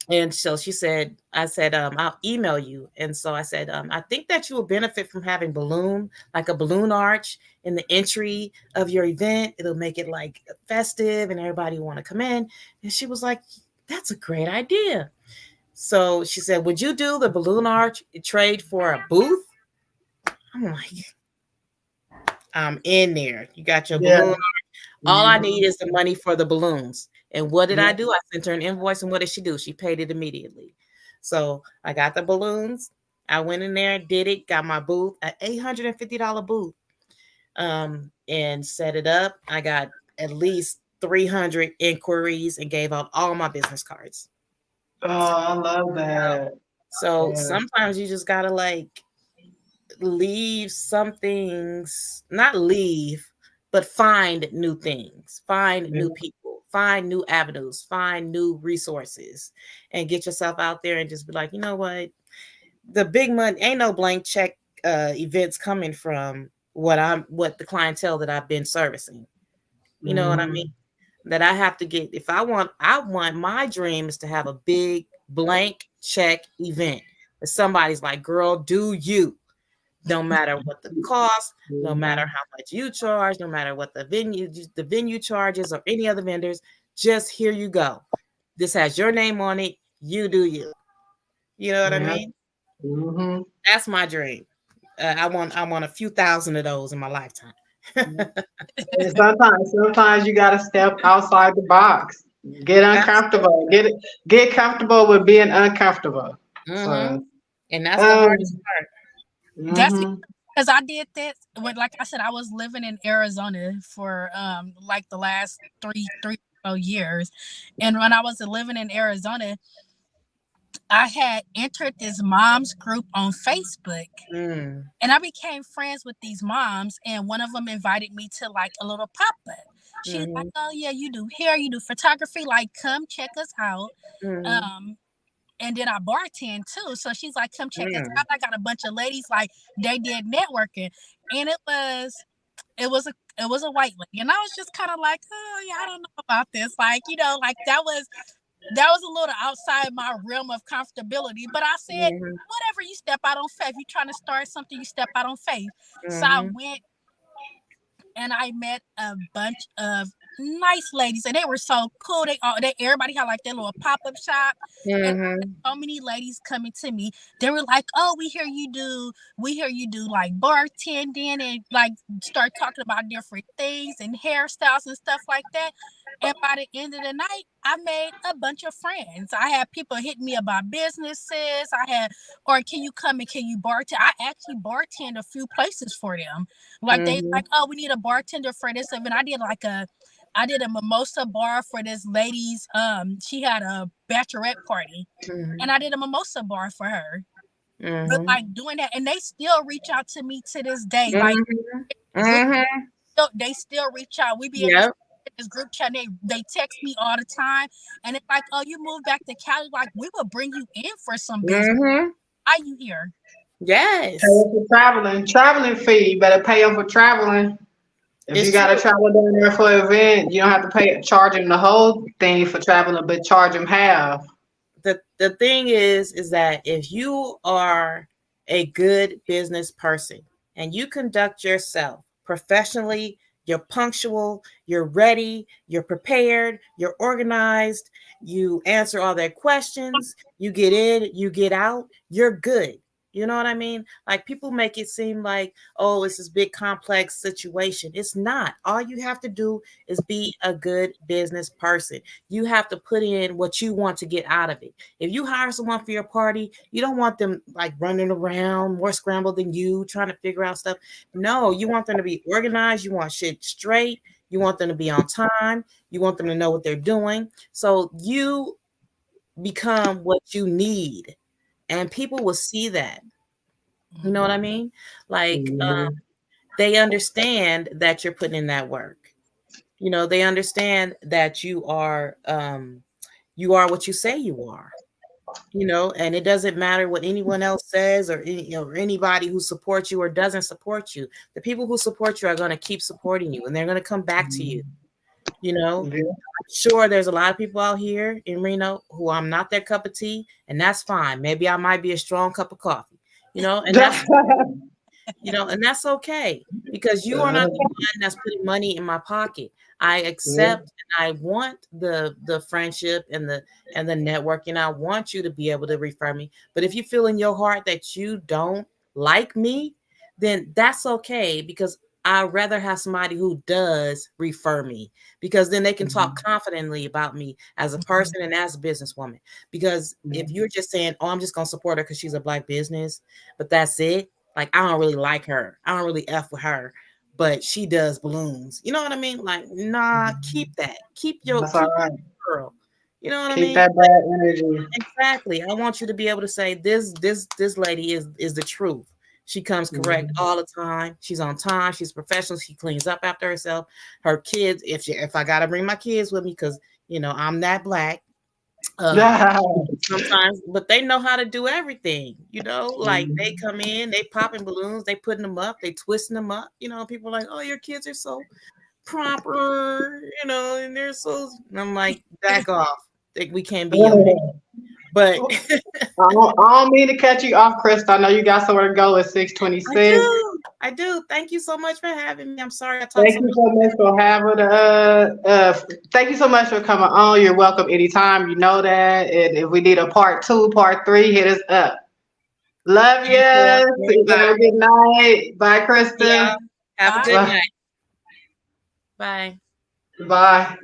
and so she said, I said, I'll email you. And so I said, I think that you will benefit from having like a balloon arch in the entry of your event. It'll make it like festive and everybody want to come in. And she was like, that's a great idea. So she said, would you do the balloon arch trade for a booth? I'm like, I'm in there. You got your balloon arch. All I need is the money for the balloons. And what did I do? I sent her an invoice, and what did she do? She paid it immediately. So I got the balloons. I went in there, did it, got my booth, an $850 booth, and set it up. I got at least 300 inquiries and gave out all my business cards. Oh, I love that. So sometimes you just gotta like leave some things, not leave, but find new things, find new people, find new avenues, find new resources, and get yourself out there and just be like, you know what? The big money ain't no blank check events coming from what the clientele that I've been servicing. You know what I mean? That I have to get, I want my dream is to have a big blank check event that somebody's like, girl, do you. No matter what the cost, no matter how much you charge, no matter what the venue charges or any other vendors, just here you go. This has your name on it. You do you. You know what I mean? Mm-hmm. That's my dream. I want a few thousand of those in my lifetime. And sometimes you gotta step outside the box. Get uncomfortable. Get comfortable with being uncomfortable. So, and that's the hardest part. That's because I did that when, like I said, I was living in Arizona for like the last three or so years, and when I was living in Arizona, I had entered this moms group on Facebook, and I became friends with these moms, and one of them invited me to like a little pop-up. She's like, oh yeah, you do hair, you do photography, like come check us out. And then I bartend too. So she's like, come check us out. I got a bunch of ladies, like they did networking. And it was a white lady. And I was just kind of like, oh yeah, I don't know about this. Like, like that was a little outside my realm of comfortability. But I said, whatever, you step out on faith. You're trying to start something, you step out on faith. So I went and I met a bunch of nice ladies, and they were so cool. Everybody had like their little pop-up shop, and so many ladies coming to me. They were like, "Oh, we hear you do like bartending and like start talking about different things and hairstyles and stuff like that." And by the end of the night, I made a bunch of friends. I had people hitting me about businesses. Or can you come and can you bartend? I actually bartend a few places for them. Like they like, oh, we need a bartender for this event. I did a mimosa bar for this lady's. She had a bachelorette party, and I did a mimosa bar for her. But like doing that, and they still reach out to me to this day. Like they still reach out. We be in this group chat. They text me all the time, and it's like, oh, you moved back to Cali. Like we will bring you in for some business. Why you here? Yes. Pay for traveling fee. You better pay them for traveling. If you got to travel down there for an event, you don't have to charge them the whole thing for traveling, but charge them half. the thing is that if you are a good business person and you conduct yourself professionally, you're punctual, you're ready, you're prepared, you're organized, you answer all their questions, you get in, you get out, you're good. You know what I mean? Like people make it seem like, oh, it's this big complex situation. It's not. All you have to do is be a good business person. You have to put in what you want to get out of it. If you hire someone for your party, you don't want them like running around more scrambled than you, trying to figure out stuff. No, you want them to be organized. You want shit straight. You want them to be on time. You want them to know what they're doing. So you become what you need, and people will see that. You know what I mean? Like Mhm. they understand that you're putting in that work. You know, they understand that you are what you say you are. You know, and it doesn't matter what anyone else says or or anybody who supports you or doesn't support you. The people who support you are going to keep supporting you, and they're going to come back to you. You know, Yeah. sure, there's a lot of people out here in Reno who I'm not their cup of tea, and that's fine. Maybe I might be a strong cup of coffee. You know, and that's and that's okay because you are not the one that's putting money in my pocket. I Yeah. accept and I want the friendship and the networking. I want you to be able to refer me. But if you feel in your heart that you don't like me, then that's okay because I'd rather have somebody who does refer me because then they can talk confidently about me as a person and as a businesswoman. Because if you're just saying, oh, I'm just going to support her because she's a black business, but that's it, like, I don't really like her. I don't really F with her, but she does balloons. You know what I mean? Like, nah, keep that. That's all Keep right. your girl. You know what I Keep mean? that bad energy. Exactly. I want you to be able to say this lady is the truth. She comes correct Mhm. all the time. She's on time. She's professional. She cleans up after herself. Her kids, if I gotta bring my kids with me, because I'm that black. Uh, Sometimes, but they know how to do everything, like they Mhm. come in, they popping balloons, they putting them up, they twisting them up. People are like, oh, your kids are so proper, and they're so, and I'm like, back off. We can't be your mate. But I don't mean to cut you off, Krista. I know you got somewhere to go at I 6:26. do. I do. Thank you so much for having me. I'm sorry I talked Thank so you much. so much for having thank you so much for coming on. You're welcome anytime. You know that. And if we need a part two, part three, hit us up. Love Thank you. you. Have a Bye. good night. Bye, Yeah. Krista. Have a Bye. good Bye. night. Bye. Bye.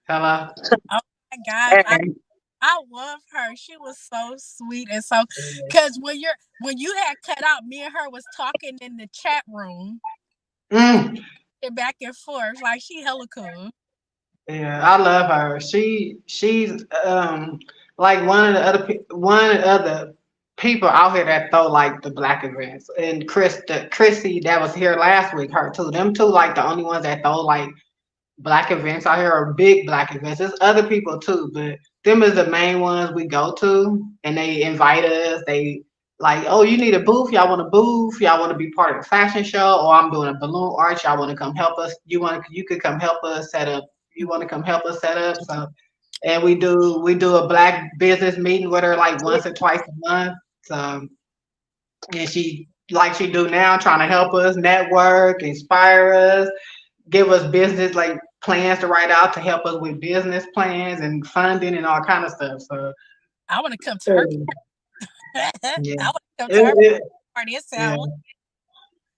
Hello. Oh my gosh, I love her. She was so sweet and so because when you had cut out, me and her was talking in the chat room Mm. and back and forth. Like she hella cool. Yeah, I love her. She's like one of the people out here that throw like the black events. And Chrissy that was here last week, her too. Them two like the only ones that throw like black events out here are big black events. There's other people too, but them is the main ones we go to, and they invite us. They like, oh, you need a booth? Y'all want a booth? Y'all want to be part of the fashion show? Or I'm doing a balloon arch. Y'all want to come help us? You could come help us set up. You want to come help us set up? So, and we do a black business meeting with her like once or twice a month. So, and she like she do now, trying to help us network, inspire us, give us business like plans to write out to help us with business plans and funding and all kind of stuff. So I want to come to her. um, I yeah, want to come to it, her it, party. It yeah, sounds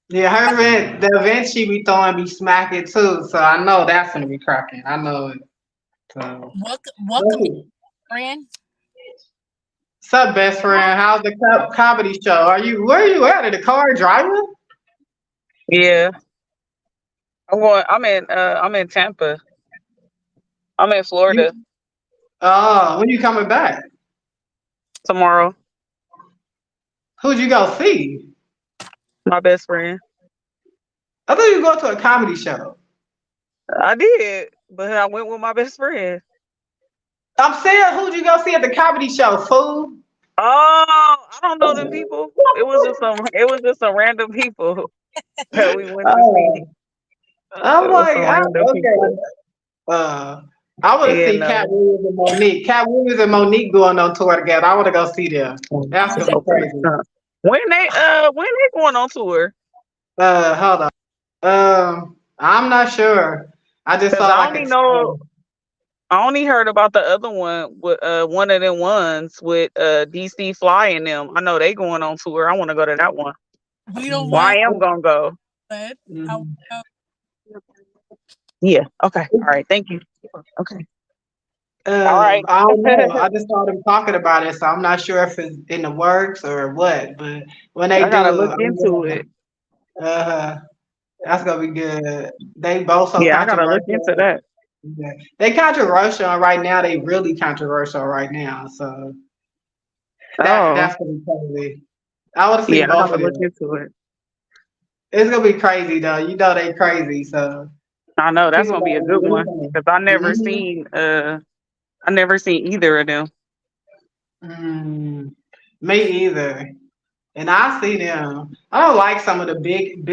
yeah. Her event, the event she be throwing be smacking too. So I know that's gonna be cracking. I know it. So welcome, friend. what's up, best friend? How's the comedy show? Where are you at? In the car driving? Yeah, I'm in Tampa. I'm in You Florida when you coming back? tomorrow. Who'd you go see? My best friend. I thought you were going to a comedy show. I did, but I went with my best friend. I'm saying, who'd you go see at the comedy show, fool? Oh, I don't know them people. It was just some random people that we went to see. Oh, I'm It was like, some random okay. people. Uh, I want to see And Cat Williams and Monique. Cat Williams and Monique going on tour together. I want to go see them. That's Oh, gonna be crazy. when they going on tour? Hold on. I'm not sure. I just Because saw I like a only know trailer. I only heard about the other one with one of them ones with DC Fly and them. I know they going on tour. I want to go to that one. we don't Well, I want am gonna go. that. I Mhm. want Yeah. Okay. All right. Thank you. Okay. All right. I don't know. I just saw them talking about it, so I'm not sure if it's in the works or what. But when they I gotta do, look I'm into gonna. it. That's gonna be good. They both so Yeah, I gotta look into controversial. that. Yeah. They controversial right now. They really controversial right now. So Oh, that's gonna be crazy. I want to see yeah, I both gotta of look them. into it. It's gonna be crazy though. You know they crazy. So I know that's people gonna be a gonna good be one listening. because I never seen either of them. Mm, me either. And I see them. I don't like some of the big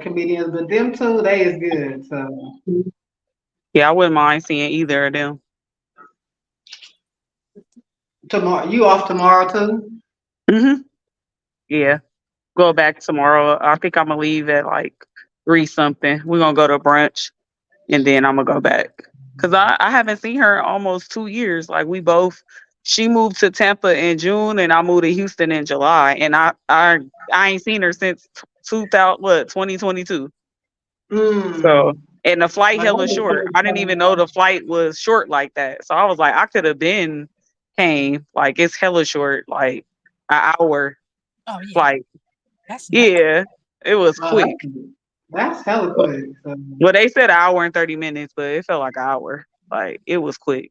comedians, but them two, they is good. So Yeah, I wouldn't mind seeing either of them. tomorrow, you off tomorrow too? Hmm. Yeah, go back tomorrow. I think I'm gonna leave at like 3 something. We're gonna go to brunch and then I'm gonna go back because I haven't seen her in almost 2 years. Like she moved to Tampa in June and I moved to Houston in July, and I ain't seen her since 2000 what 2022. So, Mm. and the flight Like, hella that'd be short. cool. I didn't even know the flight was short like that. So I was like, I could have been came. Like it's hella short, like an hour oh yeah, flight. that's nothing. Yeah, it was Oh, quick. that's hella quick. So, Well, they said an hour and 30 minutes, but it felt like an hour. Like it was quick.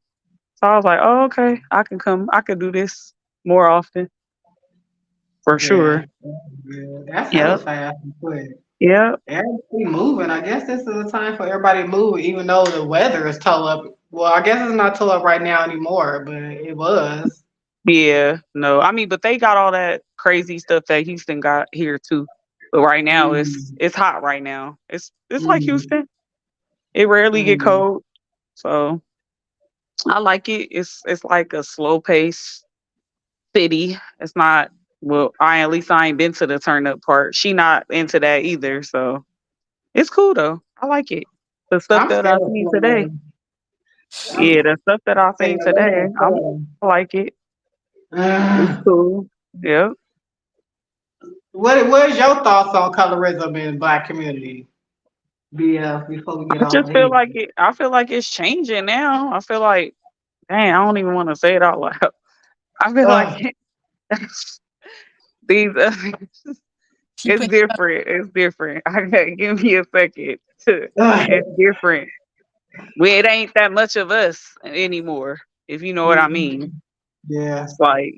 So I was like, oh, okay, I can come. I could do this more often for yeah, sure. yeah, that's hella Yep. fast and quick. Yep. Everybody moving. I guess this is the time for everybody to move, even though the weather is toe up. Well, I guess it's not toe up right now anymore, but it was. Yeah. No, I mean, but they got all that crazy stuff that Houston got here too. But right now Mm, it's hot right now. It's like mm, Houston. It rarely get mm. cold. So I like it. It's like a slow pace city. It's not well, I at least I ain't been to the turn up part. She not into that either. So it's cool though. I like it. The stuff I'm that scared I of seen today. Florida. Yeah, I'm the stuff that I staying seen away today, from Florida. I like it. It's cool. Yep. What is your thoughts on colorism in Black community? Before we get I off just of feel here. like it. I feel like it's changing now. I feel like, dang, I don't even want to say it out loud. I feel like Ugh, these. She It's put different. It's different. I gotta give me a second. ugh. It's different. It ain't that much of us anymore. If you know what I mean. Yeah. It's like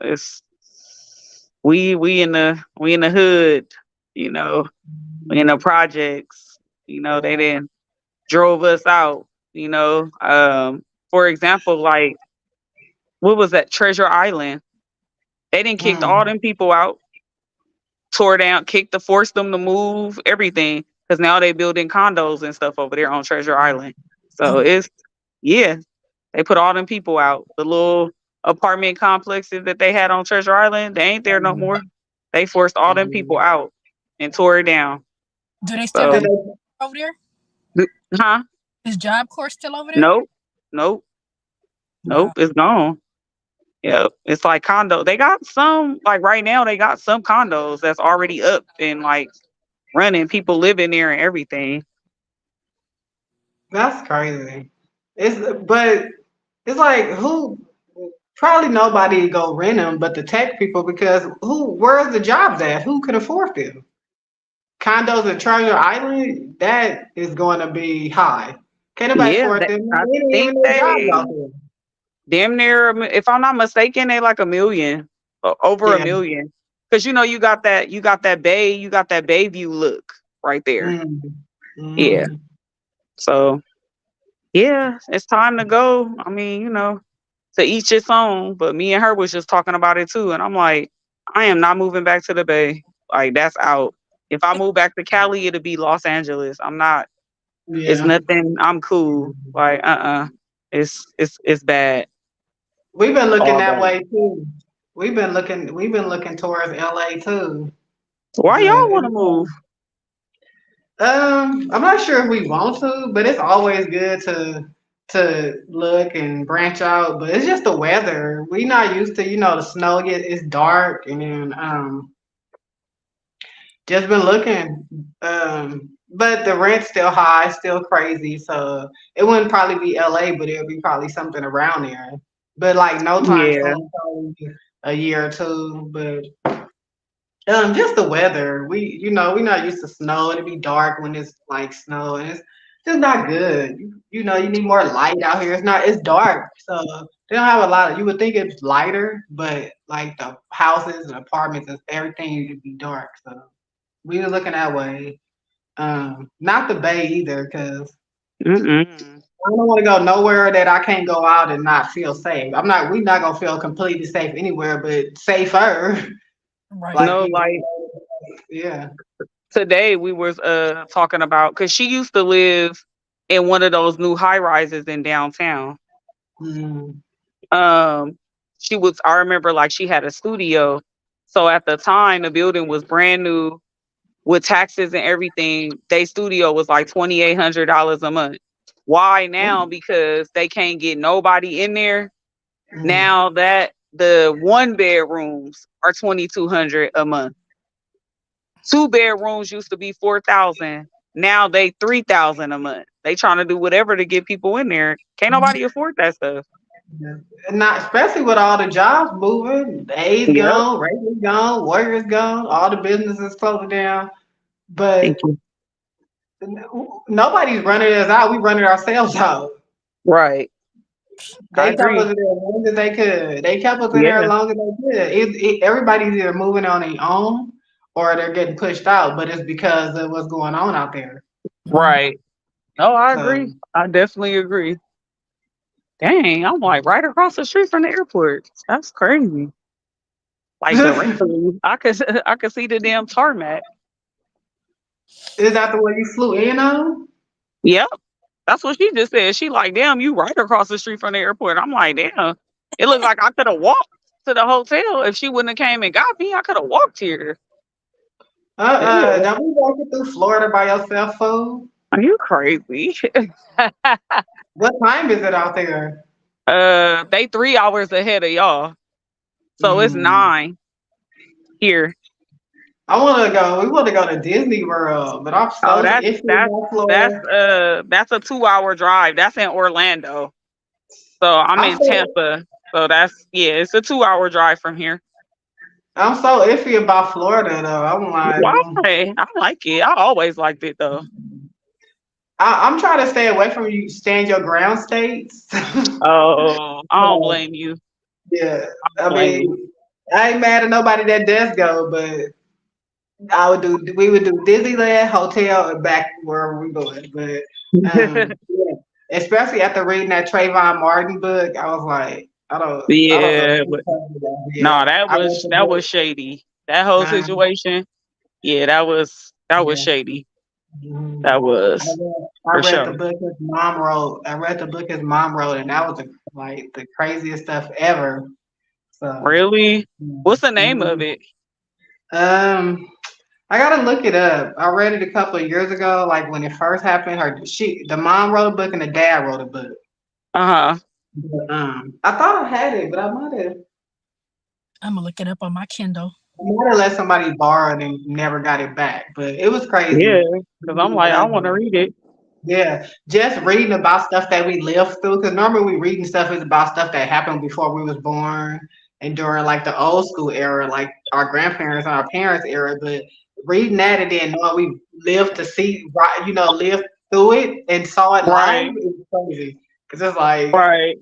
it's we in the hood. You know, we in the projects. They Yeah. didn't drove us out. For example, like what was that Treasure Island? They didn't kicked all Mm, them people out, tore down, forced them to move everything because now they building condos and stuff over there on Treasure Island. So oh yeah, they put all them people out. The little apartment complexes that they had on Treasure Island, they ain't there no mm, more. They forced all them people mm. out and tore it down. do they still Did got So, they, over there? huh? Is Job Corps still over there? Nope, nope, Wow. nope. It's gone. Yeah, it's like condo. They got some like right now. They got some condos that's already up and like running. People living there and everything. that's crazy. But it's like who probably nobody go rent them but the tech people because where's the jobs at? Who can afford them? Condos at Treasure Island, that is going to be high. Can't nobody Yeah, afford them. I They ain't even think no jobs they out there. damn near. If I'm not mistaken, they like a million, over a Yeah. million. Because you got that Bayview look right there. Mm, Yeah. mm, So yeah, it's time to go. I mean, to each its own. But me and her was just talking about it too, and I'm like, I am not moving back to the Bay. Like that's out. If I move back to Cali, it'll be Los Angeles. I'm not. It's yeah. nothing. I'm cool. Like. It's bad We've been looking all that bad. way too. We've been looking towards LA too. Why y'all But want to move? I'm not sure if we want to, but it's always good to look and branch out. But it's just the weather. We not used to, the snow it's dark, and then just been looking. But the rent's still high, still crazy. So it wouldn't probably be LA, but it would be probably something around there. But like no time Yeah. soon, probably a year or two. But just the weather. We're not used to snow. It'd be dark when it's like snow, and it's just not good. You need more light out here. It's dark, so they don't have a lot of. You would think it's lighter, but like the houses and apartments and everything would be dark. So we were looking that way. Not the Bay either, because Mm-mm. I don't want to go nowhere that I can't go out and not feel safe. We're not gonna feel completely safe anywhere, but safer. Right. Like No, you, like yeah. today we was talking about because she used to live in one of those new high rises in downtown. Mm, Um, she was. I remember like she had a studio. So at the time, the building was brand new with taxes and everything. They studio was like $2,800 a month. Why now? mm, Because they can't get nobody in there. mm. Now that the one bedrooms are 2,200 a month. Two bedrooms used to be 4,000. Now they 3,000 a month. They trying to do whatever to get people in there. Can't nobody afford that stuff. Yeah. And not especially with all the jobs moving, the A's Yep. gone, Rachel's gone, Warriors gone, all the businesses closing down. But Thank you. nobody's running us out. We running ourselves out. Right. I They kept us agree. in there as long as they could. They kept us in there as Yeah. long as they could. Everybody's either moving on their own or they're getting pushed out, but it's because of what's going on out there. Right. Right. No, I So agree. I definitely agree. Dang, I'm like right across the street from the airport. That's crazy. Like is directly, I could I could see the damn tarmac. that the way you flew in on? Yep, that's what she just said. She like, damn, you right across the street from the airport. I'm like, damn. It looked like I could have walked to the hotel if she wouldn't have came and got me. I could have walked here. Yeah, Don't be walking through Florida by yourself, fool. are you crazy? What time is it out there? They 3 hours ahead of y'all, so it's Mm. 9 here. I want to go. We want to go to Disney World, but I'm Oh, so iffy about that's Florida. that's a 2 hour drive. That's in Orlando. So I'm I'm in so Tampa. So that's yeah, it's a 2 hour drive from here. I'm so iffy about Florida though. I'm like, Why? I like it. I always liked it though. I'm trying to stay away from you stand your ground states. Oh, I don't So, blame you. yeah, I I don't blame you. mean, I ain't mad at nobody that does go, but we would do Disneyland, hotel, and back wherever we going. But yeah, especially after reading that Trayvon Martin book, I was like, I don't know. Yeah, but no, Yeah, I read the that book. was shady. That whole Um, situation. Yeah, that was yeah. shady. Mhm. That I was read, I for read the sure. book his mom wrote. I read the book his mom wrote, and that was like the craziest stuff ever. So, Really? yeah. What's the name of Mhm. it? um, I gotta look it up. I read it a couple of years ago, like when it first happened. The mom wrote a book and the dad wrote a book. Uh-huh. But, I thought I had it, but I'm gonna look it up on my Kindle. I might have let somebody borrow it and never got it back. But it was Yeah, crazy. because I'm like, I want to read it. Yeah, just reading about stuff that we lived through. Because normally we reading stuff is about stuff that happened before we was born and during like the old school era, like our grandparents and our parents era. But reading that and then knowing we lived to see, right, lived through it and saw it live Right, is crazy. Because it's like right.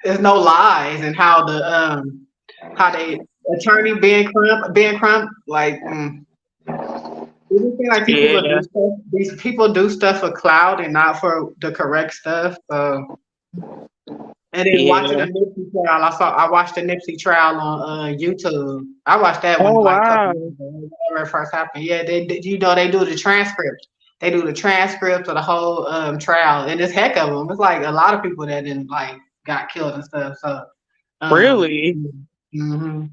there's no lies and how they attorney Ben Crump like. Do you think like Yeah, these people do stuff for clout and not for the correct stuff? And then watching the yeah. Nipsey trial, I watched the Nipsey trial on YouTube. I watched that one Oh like a couple wow. years ago when it first happened. Yeah, they do the transcript. they do the transcripts of the whole trial, and it's heck of them. It's like a lot of people that didn't like got killed and stuff. So, um, Really? hmm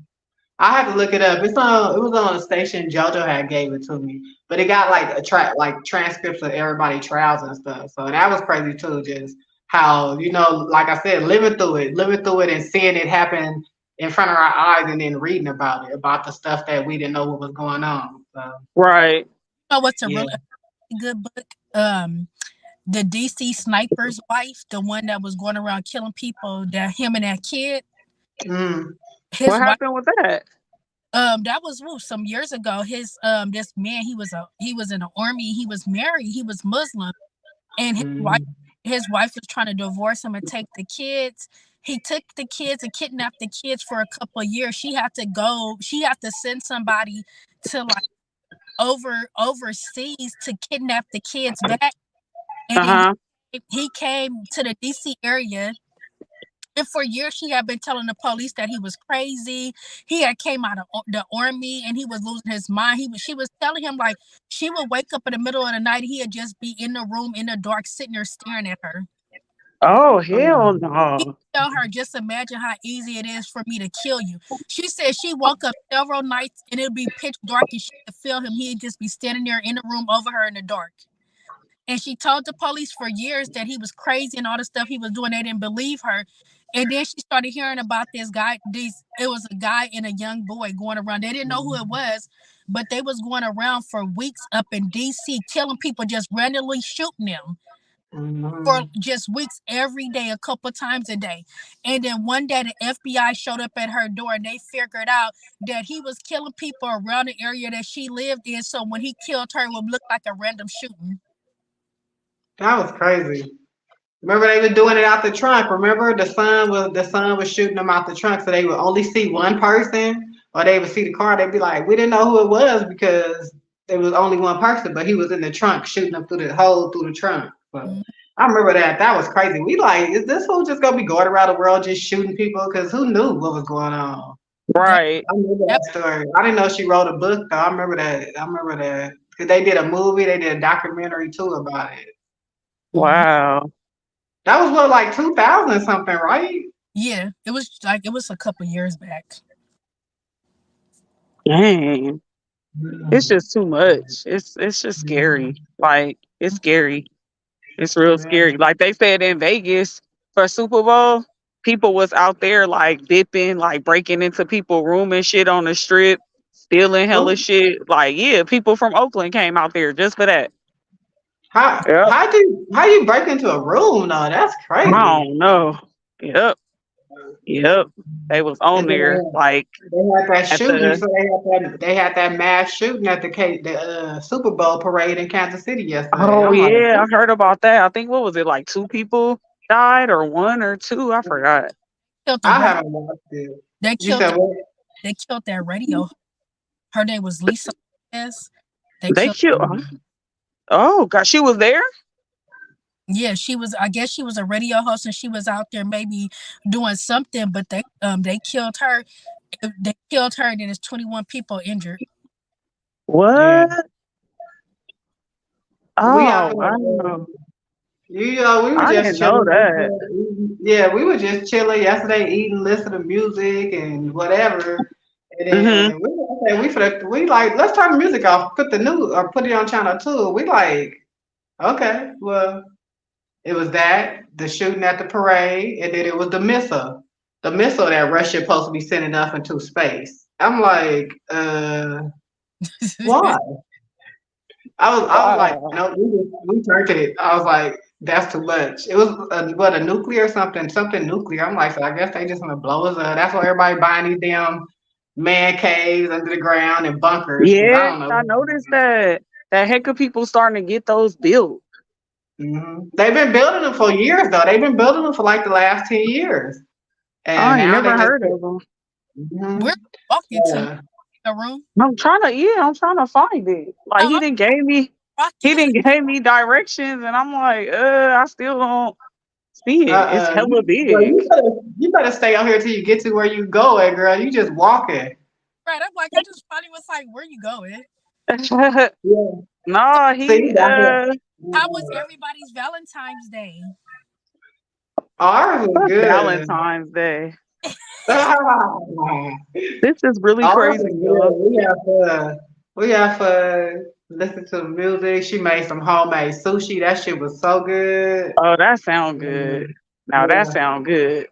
I have to look it up. It's on. It was on a station. JoJo had gave it to me, but it got like like transcripts of everybody trials and stuff. So that was crazy too. Just how like I said, living through it, and seeing it happen in front of our eyes, and then reading about it, about the stuff that we didn't know what was going on. So Right. You know what's a yeah. really good book? The DC sniper's wife, the one that was going around killing people, that him and that kid, Mm, his What wife. happened with that? That was some years ago. His this man, he was in the army. He was married. He was Muslim, and mm, his wife was trying to divorce him and take the kids. He took the kids and kidnapped the kids for a couple of years. She had to go. She had to send somebody to like overseas to kidnap the kids back, and Uh then huh. he came to the DC area. And for years, she had been telling the police that he was crazy. He had came out of the army and he was losing his mind. She was telling him like she would wake up in the middle of the night. He'd just be in the room in the dark, sitting there staring at her. Oh hell mm, He no! tell her, just imagine how easy it is for me to kill you. She said she woke up several nights and it'd be pitch dark and she could feel him. He'd just be standing there in the room over her in the dark. And she told the police for years that he was crazy and all the stuff he was doing. They didn't believe her. And then she started hearing about this guy. It was a guy and a young boy going around. They didn't know who it was, but they was going around for weeks up in DC, killing people, just randomly shooting them for mm. just weeks every day, a couple times a day. And then one day the FBI showed up at her door and they figured out that he was killing people around the area that she lived in. So when he killed her, it would look like a random shooting. That was crazy. Remember they were doing it out the trunk. Remember the son was shooting them out the trunk, so they would only see one person, or they would see the car. They'd be like, we didn't know who it was because there was only one person, but he was in the trunk shooting them through the hole through the trunk. So Mm-hmm. I remember that. That was crazy. We like, is this fool just gonna be going around the world just shooting people? Because who knew what was going on? That, Right. I remember that that story. I didn't know she wrote a book though. I remember that. I remember that because they did a movie. They did a documentary too about it. mhm. Wow. That was what, like 2000 something, right? Yeah, it was a couple years back. Dang. It's Mm, just too much. It's just mm, scary. Like it's scary. It's real yeah. scary. Like they said in Vegas for Super Bowl, people was out there like dipping, like breaking into people's room and shit on the strip, stealing hella Who? shit. Like, yeah, people from Oakland came out there just for that. How Yep. how you break into a room though? That's I crazy. don't know. Yep. Yep. They was on And then there like they had that at shooting. the So they had that mass shooting at the Super Bowl parade in Kansas City yesterday. oh I'm like, yeah, I heard about that. I think what was it, like two people died or one or two? I forgot. Killed the I radio. haven't watched it. They You killed said the, what? they killed that radio. Her name was Lisa. Yes, they They killed. killed. Oh god, she was there? Yeah, she was. I guess she was a radio host and she was out there maybe doing something. But they killed her. They killed her, and then there's 21 people injured. Yeah. What? We out Oh here. wow. We were I just didn't know chilling that. yesterday. Yeah, we were just chilling yesterday, eating, listening to music and whatever. And Hmm. then we like, let's turn the music off, put the new or put it on channel two. We like, okay, well, it was that, the shooting at the parade, and then it was the missile that Russia supposed to be sending up into space. I'm like, why? I was like, Wow. no, we turned it. I was like, that's too much. It was a nuclear something nuclear. I'm like, so I guess they just gonna blow us up. That's why everybody buying these damn man caves under the ground and bunkers. Cause I Yeah, don't I know. noticed that heck of people starting to get those built. They've been building them for years though. They've been building them for like the last 10 years, and I ain't now they never just. heard of them. hmm We're walking to Yeah. the room. I'm trying to find it. Like Oh, he rocket. didn't gave me directions and I'm like, I still don't see it. It's hella Well, big. you better stay out here till you get to where you go, girl. You just walking. Right. I'm like, I just finally was like, where you going? Yeah. No, See, he that's it. How was everybody's Valentine's Day? Ours was good. Valentine's Day. Ours This is really was crazy, y'all. good. We had fun. We had fun. Listen to the music. She made some homemade sushi. That shit was so good. Oh, that sound good. Mm, Now that yeah. sound good.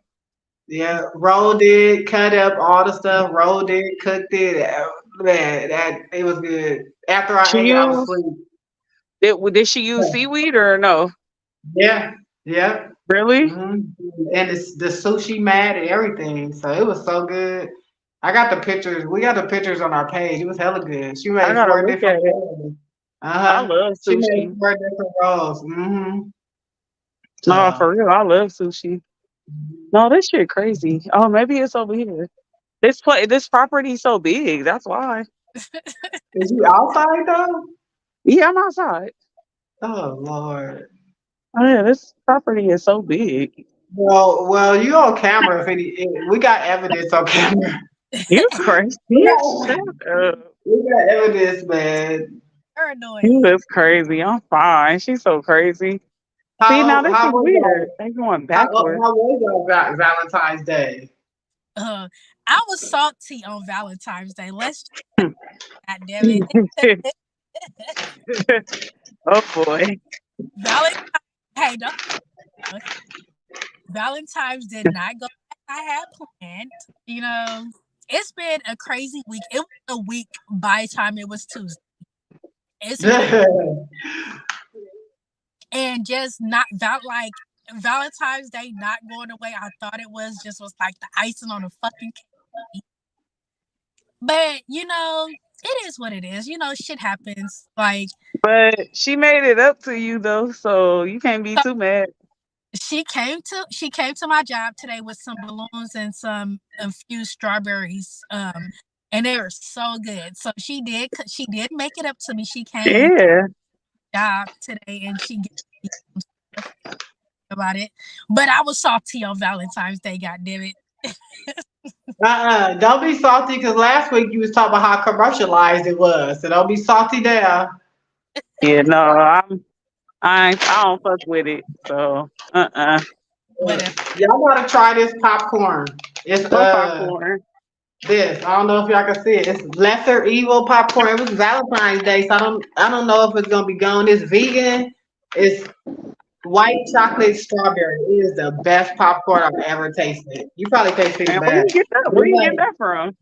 Yeah. Rolled it, cut up all the stuff, rolled it, cooked it. Man, that it was good. After I She ate, I was used asleep. did she use seaweed or no? Yeah. Yeah. Really? hmm And the sushi mat and everything. So it was so good. I got the pictures. We got the pictures on our page. It was hella good. She I made gotta four look different at it. rolls. I Uh-huh. love She made sushi. four different rolls. No, So for real, I love sushi. No, this shit crazy. Oh, maybe it's over here. This property so big. That's why. is you outside though? Yeah, I'm outside. Oh Lord. Oh yeah, this property is so big. Well, you on camera. We got evidence on camera. You crazy? We Shut got, up. we got evidence, man. You're You annoying. is crazy. I'm fine. She's so crazy. See, now this How is was weird. y'all? They going backwards. How was y'all Valentine's Day? Uh, I was salty on Valentine's Day. Let's God damn it. Oh boy. Valentine. Hey, don't. Valentine's did not go as I had planned. You know, it's been a crazy week. It was a week by the time it was Tuesday. It's been a and just not like Valentine's Day not going the way I thought it was. Just was like the icing on the fucking cake. But it is what it is. Shit happens. Like But she made it up to you though, so you can't be so too mad. she came to my job today with some balloons and some infused strawberries. And they were so good. So she did make it up to me. She came to Yeah. the job today and she gave me some stuff about it. But I was salty on Valentine's Day, god damn it. Don't be salty because last week you was talking about how commercialized it was. So don't be salty there. Yeah, no, I don't fuck with it. So Whatever. Y'all gotta try this popcorn. It's What popcorn? this. I don't know if y'all can see it. It's lesser evil popcorn. It was Valentine's Day, so I don't know if it's gonna be gone. It's vegan. It's white chocolate strawberry. It is the best popcorn I've ever tasted. You probably taste it And where bad. you get that? But Where it's you get like that from?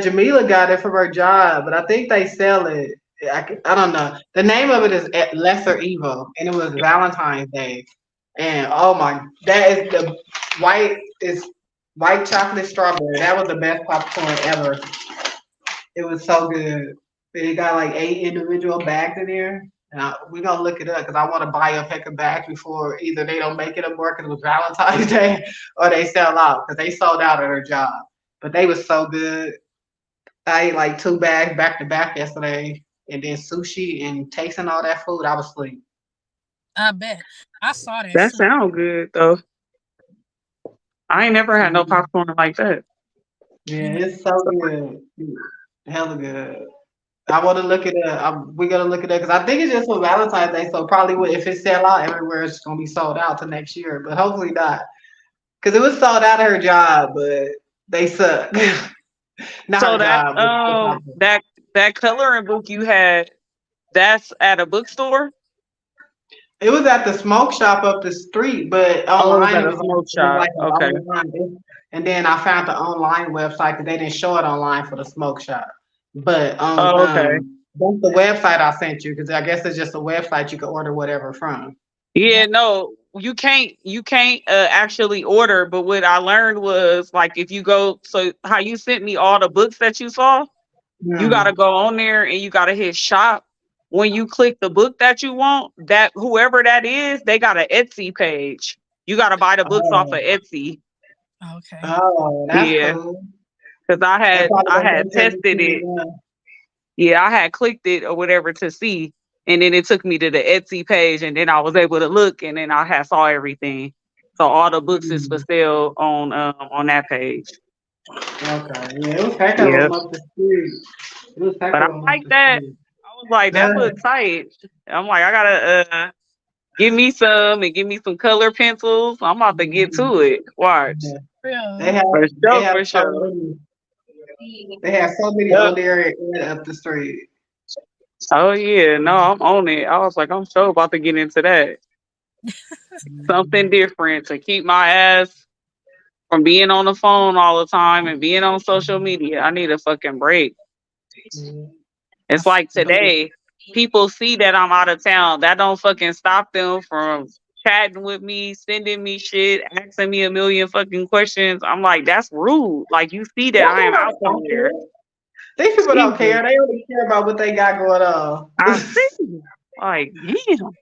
Jamila got it from her job, but I think they sell it. I don't know. The name of it is Lesser Evil, and it was Valentine's Day. And oh my, that is the white is white chocolate strawberry. That was the best popcorn ever. It was so good. It got like 8 individual bags in there. And we're gonna look it up because I want to buy a pack of bags before either they don't make it up more because it was Valentine's Day or they sell out because they sold out at her job. But they was so good. I ate like 2 bags back to back yesterday, and then sushi and tasting all that food. I was asleep. I bet. I saw that That soup. sounds good though. I ain't never had no Mhm. popcorn like that. Yeah, You know, it's so good. Hella good. I want to look it up. We're gonna look it up because I think it's just for Valentine's Day. So probably if it sell out everywhere, it's gonna be sold out to next year. But hopefully not, because it was sold out at her job, but they suck. Not So her that job, but the company. that coloring book you had, that's at a bookstore? It was at the smoke shop up the street, but Oh, it was online at it a was smoke shop. like an Okay. online. And then I found the online website because they didn't show it online for the smoke shop. But on Oh, okay. that's the website I sent you because I guess it's just a website you can order whatever from. Yeah, yeah, no, you can't actually order, but what I learned was like if you go so how you sent me all the books that you saw, you gotta Hmm. go on there and you gotta hit shop. When you click the book that you want, that whoever that is, they got an Etsy page. You gotta buy the books off of Oh, Etsy. okay. oh, that's Yeah. cool. Because I That had probably I gonna had make sure tested it. you Yeah, I had clicked it or whatever to see, and then it took me to the Etsy page, and then I was able to look, and then I had saw everything. So all the books is for mm. sale on that page. Okay, yeah, it was heck of Yeah. them up the street. It was heck But I of them up like the that. street. I was like, that That, look tight. I'm like, I gotta give me some and give me some color pencils. I'm about to get to it. Watch. yeah. They Real. have For they sure, have for so sure. many they have so many Yep. on there and up the street. Oh yeah, no, I'm on it. I was like, I'm sure about to get into that. Something different to keep my ass from being on the phone all the time and being on social media. I need a fucking break. Mhm. It's like But today, people see that I'm out of town. That don't fucking stop them from chatting with me, sending me shit, asking me a million fucking questions. I'm like, that's rude. Like you see that that's I am not out stop somewhere. it. These people don't Jesus, care. They only care about what they got going on. I see. Like, damn.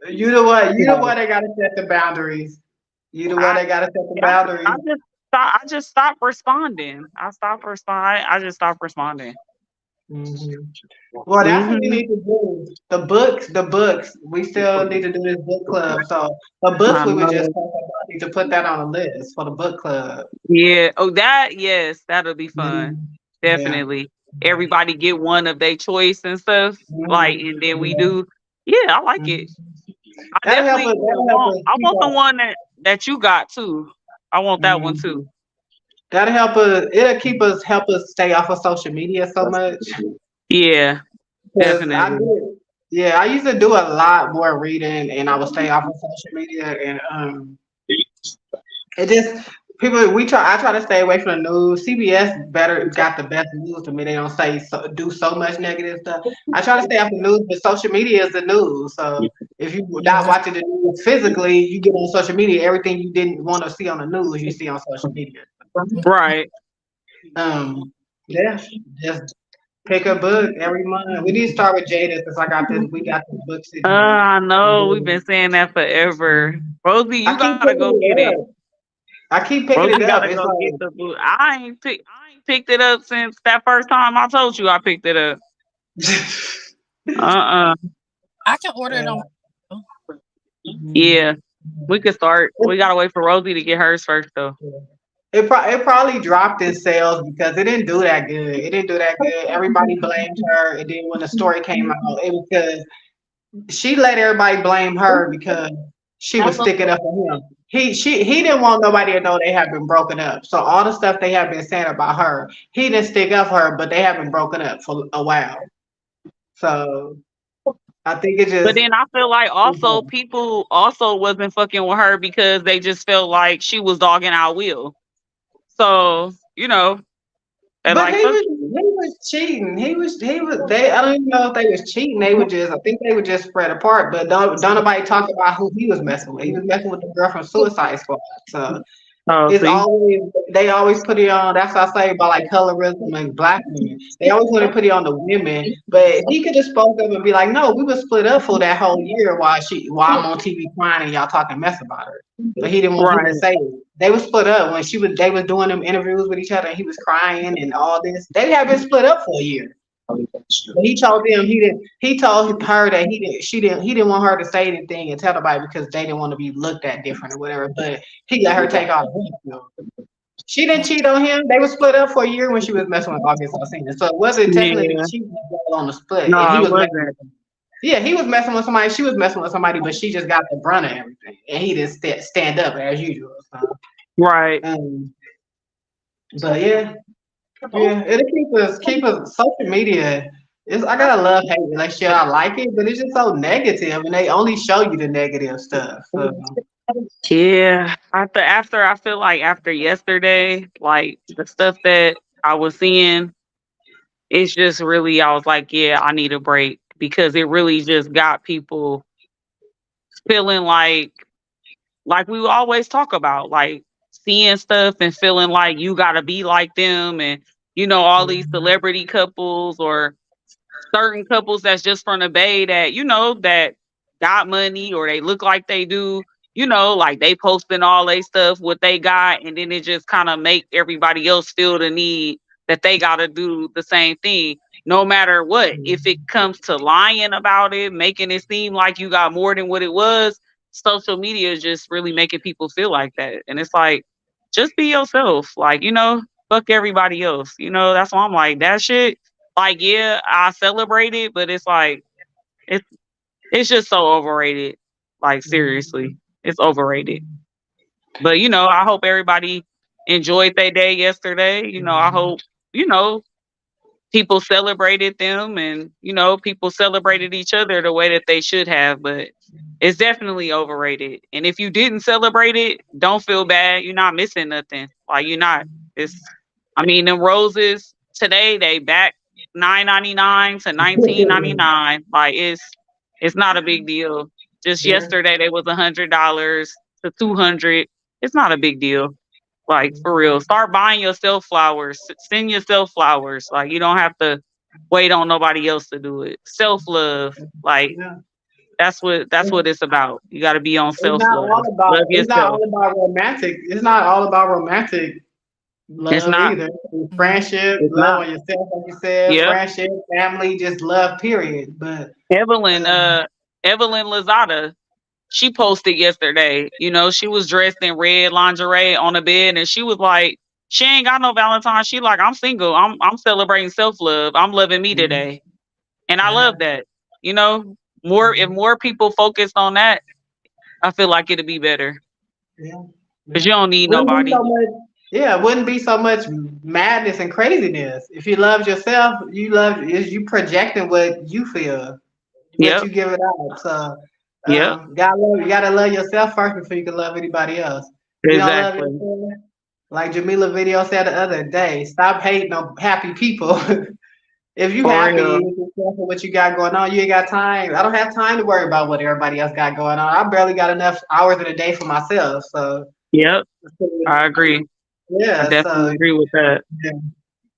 You the one. You the one that gotta set the boundaries. You the one I that gotta set the I boundaries. just I just stopped responding. I stopped responding. I just stopped responding. Hmm. Well, that's what we Hmm. need to do. The books. We still need to do this book club. So the books I we were just know. talking about, need to put that on the list for the book club. Yeah. Oh, that yes, that'll be fun. Mhm. Yeah. Definitely. Everybody get one of their choice and stuff. Like, Hmm. and then we Yeah. do. Yeah, I like it. Mhm. I That'll help definitely us. That'll help want. us I keep want the up. one that you got too. I want that one Mhm. too. That'll help us. It'll keep us. Help us stay off of social media so much. Yeah, Because I definitely. did. Yeah, I used to do a lot more reading, and I would stay off of social media, and it just people we try. I try to stay away from the news. CBS better got the best news to me. They don't say do so much negative stuff. I try to stay off the news, but social media is the news. So if you're not Yeah. watching the news physically, you get on social media. Everything you didn't want to see on the news, you see on social media. Right. Um, yeah, just pick a book every month. We need to start with Jada since I got this. We got this book situation. I know. We've been saying that forever. Rosie, I you keep gotta go picking get it it. up. I keep picking Rosie it up. gotta It's go get like the book. I ain't picked it up since that first time I told you I picked it up. Uh-uh. I can order it on uh, my phone. Yeah. We could start. We gotta wait for Rosie to get hers first though. it probably dropped in sales because it didn't do that good. It didn't do that good. Everybody blamed her. And then when the story came out, it was because she let everybody blame her because she was sticking up for him. He didn't want nobody to know they had been broken up. So all the stuff they have been saying about her, he didn't stick up for her, but they have been broken up for a while. So I think it But just then I feel like also people also wasn't fucking with her because they just felt like she was dogging out Will. So, and but like fuck he was cheating. He was they I don't even know if they was cheating. They were just I think they were just spread apart, but don't nobody talk about who he was messing with. He was messing with the girl from Suicide Squad. So oh it's see. always they always put it on. That's what I say about like colorism and black women. They always want to put it on the women, but he could just spoke up and be like, "No, we was split up for that whole year while I'm on TV crying and y'all talking mess about her." But he didn't Right. say it. They was split up when they was doing them interviews with each other and he was crying and all this. They had been split up for a year. But he told them he told her that he didn't want her to say anything and tell nobody because they didn't want to be looked at different or whatever. But he let her take all the heat. She didn't cheat on him. They were split up for a year when she was messing with August Alsina. So it wasn't technically Yeah. cheating on the split. And he No, it was messing wasn't. with him. Yeah, he was messing with somebody. She was messing with somebody, but she just got the brunt of everything. And he didn't stand up as usual. So, Right. um, but yeah, it'll keep us social media. I got a love hate relationship. I like it, but it's just so negative and they only show you the negative stuff. So Yeah. After I feel like after yesterday, like the stuff that I was seeing, it's just really I was like, yeah, I need a break because it really just got people feeling like we always talk about, like seeing stuff and feeling like you gotta be like them and all these mhm, celebrity couples or certain couples that's just from the Bay that that got money or they look like they do. Like they posting all they stuff what they got, and then it just kind of make everybody else feel the need that they got to do the same thing, no matter what. If it mhm, comes to lying about it, making it seem like you got more than what it was, social media is just really making people feel like that, and it's like just be yourself, like. fuck everybody else. That's why I'm like, that shit, like, yeah, I celebrate it, but it's like, it's, it's just so overrated. Like, seriously, it's overrated. But, I hope everybody enjoyed their day yesterday. I hope, you know, people celebrated them and people celebrated each other the way that they should have, but it's definitely overrated. And if you didn't celebrate it, don't feel bad. You're not missing nothing. Like, you're not. It's I mean, them roses today, they back 9.99 to 19.99. Like, it's not a big deal. Just Yeah. yesterday they was $100 to 200. It's not a big deal. Like, for real, start buying yourself flowers. Send yourself flowers. Like, you don't have to wait on nobody else to do it. Self love, like, Yeah. that's what it's about. You got to be on It's self not love. all about Love it's not yourself. all about romantic. It's not all about romantic It's love not. either. It's Mhm. friendship, It's love not. on yourself, like you said, Yep. friendship, family, just love, period. But Evelyn, um, Evelyn Lazada, she posted yesterday. She was dressed in red lingerie on the bed, and she was like, she ain't got no Valentine. She like, I'm single. I'm celebrating self love. I'm loving me today. And I love yeah, that. You know, more if more people focused on that, I feel like it'd be better. yeah, Cause yeah. you don't need Wouldn't be nobody. so much. Yeah, it wouldn't be so much madness and craziness if you loved yourself. You love is you projecting what you feel, what Yep. you give it out. So, Yep. you gotta love yourself first before you can love anybody else. If you don't love Exactly. yourself, like Jamila video said the other day, stop hating on happy people. If you For happy real. with yourself and what you got going on, you ain't got time. I don't have time to worry about what everybody else got going on. I barely got enough hours in a day for myself. So, Yep. I agree. I yeah, definitely so agree with that. yeah,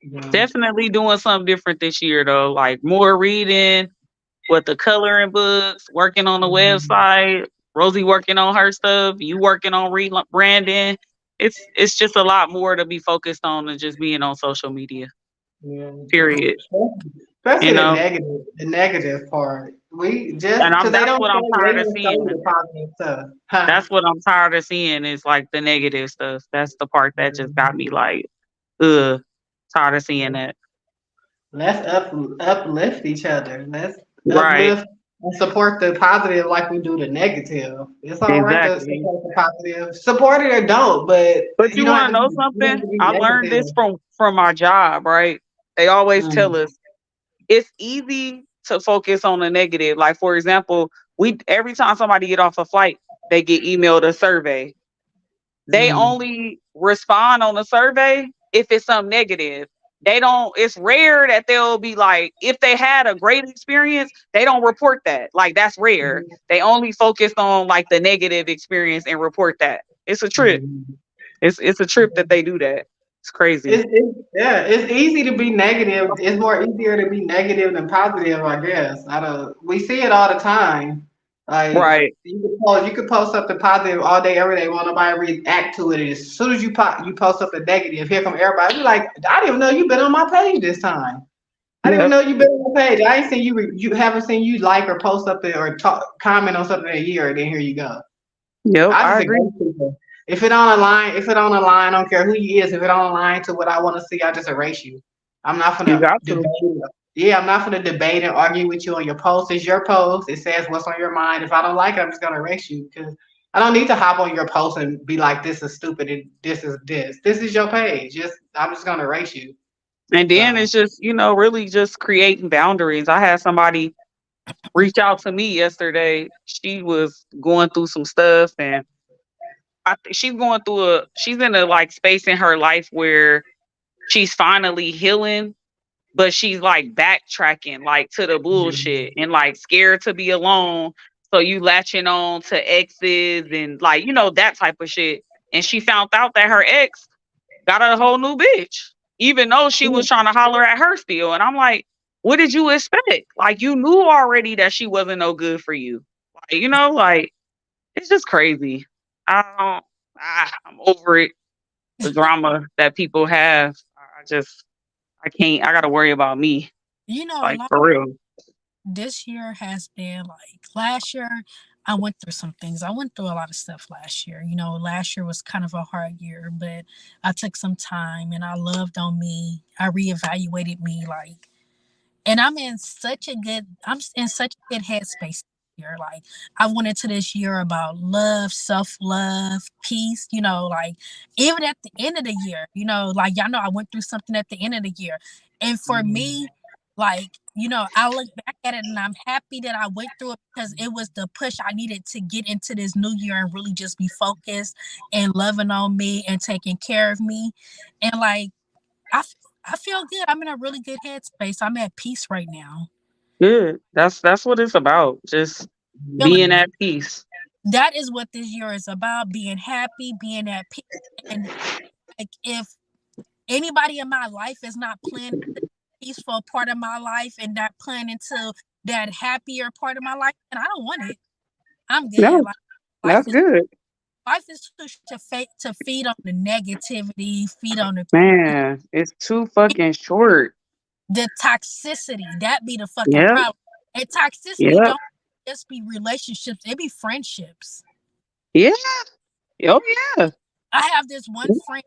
yeah. Definitely doing something different this year though. Like more reading, with the coloring books, working on the Mhm. website, Rosie working on her stuff, you working on branding. It's just a lot more to be focused on than just being on social media. Yeah. Period. You Especially know, the negative part. We just and because I'm they that's don't what I'm show, they tired of don't show you seeing. the positive stuff, huh? That's what I'm tired of seeing is like the negative stuff. That's the part that just got me like, ugh, tired of seeing that. Let's uplift each other. Let's Right. uplift and support the positive like we do the negative. It's all right to Exactly. support the positive. Support it or don't, but But you you don't have want to to know you don't have something? to be I learned negative. this from my job. Right? They always tell Mm, us it's easy to focus on the negative. Like for example, we every time somebody get off a flight, they get emailed a survey. They mm, only respond on the survey if it's something negative. They don't, it's rare that they'll be like, if they had a great experience, they don't report that. Like that's rare. mm, They only focus on like the negative experience and report that. It's a trip. mm. It's a trip that they do that. It's crazy. Yeah, it's easy to be negative. It's more easier to be negative than positive, I guess. I don't. We see it all the time. Like Right. you could post something positive all day, every day. Won't nobody react to it. And as soon as you post something negative, here come everybody. Be like, I didn't even know you've been on my page this time. I didn't even Yep. know you've been on my page. I ain't seen you. You haven't seen you like or post something or comment on something in a year. And then here you go. Yep. I just I agree. erase people. If it don't align, I don't care who you is. If it don't align to what I want to see, I just erase you. I'm not You gonna got debate. to. Yeah, I'm not gonna debate and argue with you on your post. It's your post. It says what's on your mind. If I don't like it, I'm just gonna erase you because I don't need to hop on your post and be like, "This is stupid." And this is this. This is your page. I'm just gonna erase you. And then So it's just, really just creating boundaries. I had somebody reach out to me yesterday. She was going through some stuff and I think she's in a like space in her life where she's finally healing, but she's like backtracking like to the bullshit and like scared to be alone. So you latching on to exes and like, that type of shit. And she found out that her ex got a whole new bitch, even though she was trying to holler at her still. And I'm like, what did you expect? Like, you knew already that she wasn't no good for you. Like, like it's just crazy. I don't, I'm over it. The drama that people have. I can't, I got to worry about me. You know, a Like, lot for real. this year has been like last year. I went through some things. I went through a lot of stuff last year. You know, last year was kind of a hard year, but I took some time and I loved on me. I reevaluated me, like, and I'm in such a good headspace here. Like, I went into this year about love, self-love, peace, you know, like, even at the end of the year, you know, like, y'all know I went through something at the end of the year. And for me, like, you know, I look back at it and I'm happy that I went through it because it was the push I needed to get into this new year and really just be focused and loving on me and taking care of me. And like, I, I feel good. I'm in a really good headspace. I'm at peace right now. Good. That's what it's about. Just Feeling being at peace. that is what this year is about: being happy, being at peace. And like, if anybody in my life is not playing the peaceful part of my life and not playing into that happier part of my life, and I don't want it. I'm good. No, Like, life that's is good. life is to feed on the negativity, feed on Man, it's too fucking short. the toxicity. That be the fucking Yep. problem. And toxicity Yep. don't just be relationships; it be friendships. Yeah. Oh yeah. I have this one friend,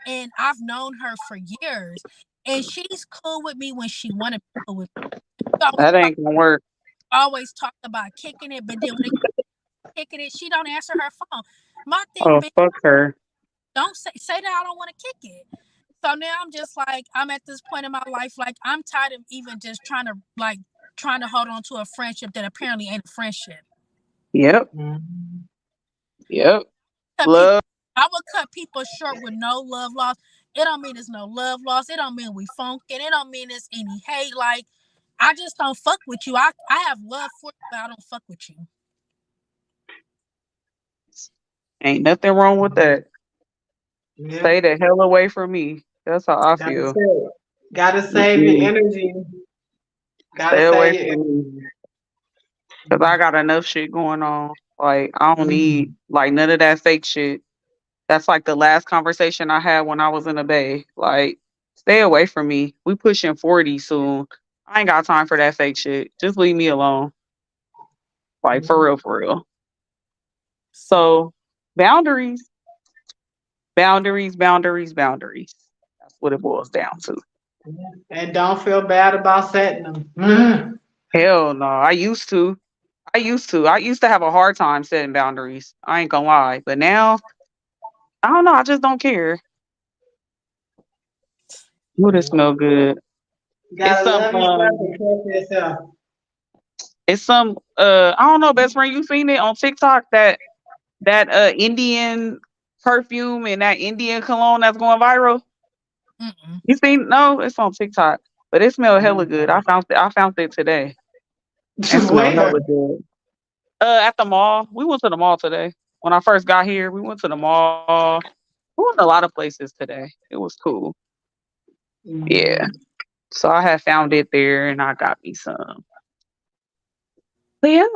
and I've known her for years, and she's cool with me when she want to be cool with me. She That ain't gonna work. always talked about kicking it, but then when it kicking it, she don't answer her phone. My thing, Oh bitch, fuck her. don't say that I don't want to kick it. So now I'm just like, I'm at this point in my life, like, I'm tired of even just trying to hold on to a friendship that apparently ain't a friendship. Yep. Yep. Cut people, Love. I would cut people short with no love lost. It don't mean there's no love lost. It don't mean we funking. It don't mean there's any hate. Like, I just don't fuck with you. I have love for you, but I don't fuck with you. Ain't nothing wrong with that. Yeah. Stay the hell away from me. That's how I Gotta feel. save, gotta save your Mm-mm. energy. Gotta Stay away save your from me. energy. Cause I got enough shit going on. Like I don't need like none of that fake shit. That's like the last conversation I had when I was in the Bay. Like, stay away from me. We pushing 40 soon. I ain't got time for that fake shit. Just leave me alone. Like for real, for real. So boundaries, boundaries, boundaries, boundaries. That's what it boils down to. And don't feel bad about setting them. Mm. Hell no. I used to have a hard time setting boundaries. I ain't gonna lie. But now, I don't know. I just don't care. Ooh, this smell good. You It's gotta some love yourself and care for yourself. it's some I don't know, best friend, you seen it on TikTok that Indian perfume and that Indian cologne that's going viral? Mm-mm. You seen no, it's on TikTok. But it smelled hella good. I found it today. It smelled Where? hella good. At the mall. We went to the mall today. When I first got here, we went to the mall. We went to a lot of places today. It was cool. Yeah. Mhm. So I had found it there and I got me some. But yep,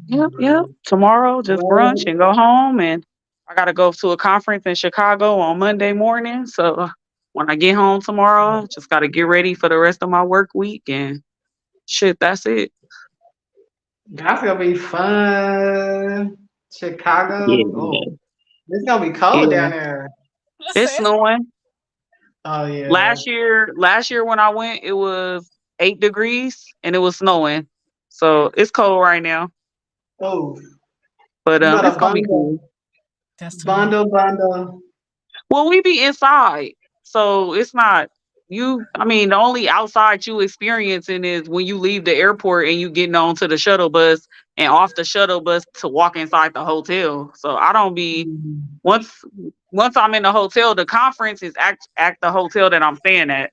yep, yep. Tomorrow, just brunch Well, and go home. And I got to go to a conference in Chicago on Monday morning. So when I get home tomorrow, just got to get ready for the rest of my work week. And shit, that's it. that's gonna be fun. Chicago. Oh, Yeah. it's gonna be cold Yeah. down there. It's Sis, snowing. Oh yeah. Last year when I went, it was 8 degrees and it was snowing. So it's cold right now. Oh, But you it's better gonna be cool. that's too much. bundle. Well, we be inside, so it's not you. I mean, the only outside you experiencing is when you leave the airport and you getting on to the shuttle bus and off the shuttle bus to walk inside the hotel. So I don't be Mhm. once once I'm in the hotel. The conference is at the hotel that I'm staying at.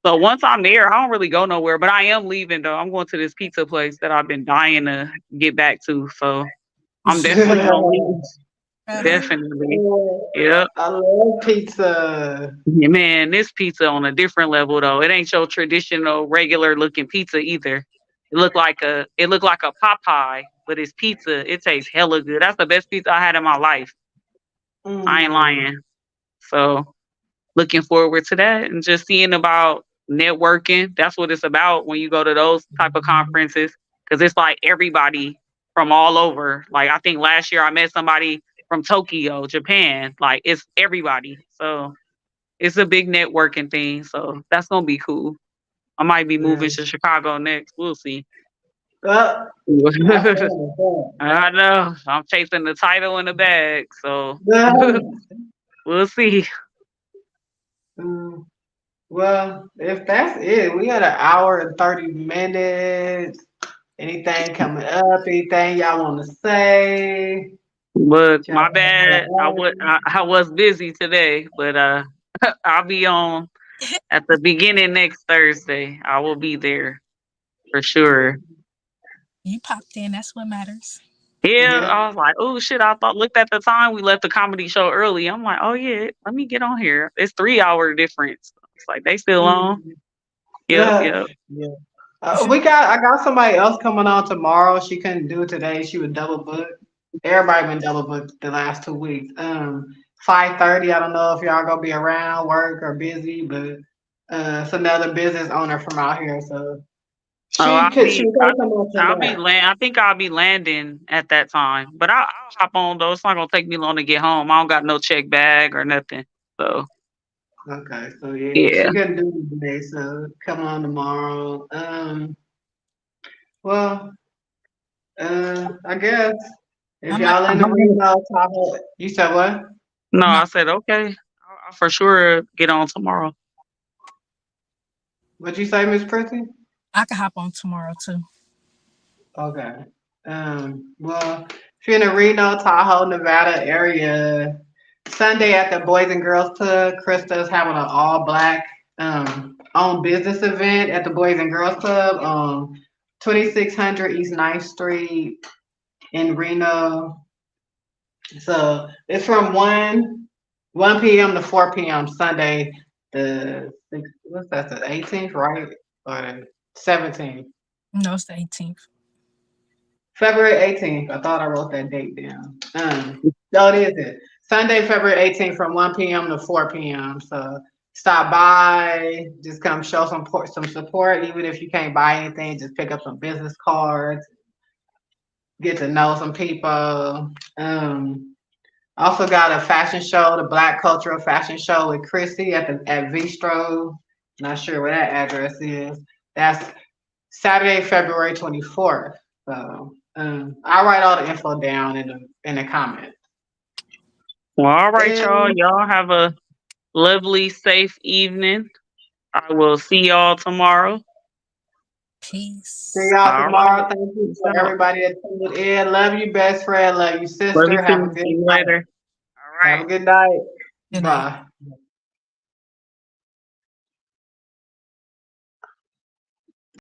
So once I'm there, I don't really go nowhere. But I am leaving though. I'm going to this pizza place that I've been dying to get back to. So I'm definitely gonna leave. Uh-huh. Definitely. Yep. I love pizza. Yeah, man, this pizza on a different level though. It ain't your traditional regular looking pizza either. It looked like a Popeye, but it's pizza. It tastes hella good. That's the best pizza I had in my life. I ain't Mm. lying. So looking forward to that and just seeing about networking. That's what it's about when you go to those type of conferences. Cause it's like everybody. from all over. Like I think last year I met somebody from Tokyo, Japan. Like it's everybody. So it's a big networking thing. So that's gonna be cool. I might be Yeah. moving to Chicago next. We'll see. Have fun I know. I'm chasing the title and the bag. So with we'll see. that. Well, if that's it, we got an hour and 30 minutes. Anything coming up? Anything y'all want to say? But Y'all my bad. wanna I was busy today, but I'll be on at the beginning next Thursday. I will be there for sure. You popped in. That's what matters. Yeah, Yeah. I was like, oh shit, I thought looked at the time, we left the comedy show early. I'm like, oh yeah, let me get on here. It's 3 hour difference. It's like they still on. Mhm. Yep, yep. Yeah. I got somebody else coming on tomorrow. She couldn't do it today. She was double booked. Everybody been double booked the last 2 weeks. 5:30. I don't know if y'all gonna be around, work or busy, but it's another business owner from out here. So Oh, she could come on I'll be tonight. land. I think I'll be landing at that time. But I'll hop on though. It's not gonna take me long to get home. I don't got no check bag or nothing. So Okay, so yeah, yeah. she couldn't do it today, so come on tomorrow. Well, I guess if I might. y'all in the Reno, Tahoe, you said what? No, No, I said okay. I'll for sure get on tomorrow. What'd you say, Miss Prissy? I could hop on tomorrow too. Okay. Well, if you're in the Reno, Tahoe, Nevada area, Sunday at the Boys and Girls Club, Krista's having an all black owned business event at the Boys and Girls Club on 2600 East 9th Street in Reno. So it's from 1 p.m. to 4 p.m. Sunday, what's that, the 18th, right? Or the 17th? No, it's the 18th. February 18th. I thought I wrote that date down. No, it isn't. Sunday, February 18th from 1 p.m. to 4 p.m. So stop by, just come show some support. Even if you can't buy anything, just pick up some business cards, get to know some people. Also got a fashion show, the Black Cultural Fashion Show with Chrissy at Vistro. Not sure where that address is. That's Saturday, February 24th. So I'll write all the info down in the comments. Well, all right, y'all. And Y'all have a lovely, safe evening. I will see y'all tomorrow. see Peace. y'all All right. tomorrow. Thank you Peace for out. everybody that tuned in. Love you, best friend. Love you, Love you sister. Have a too. good See you night. later. All Have right. a good night. Good night. Bye.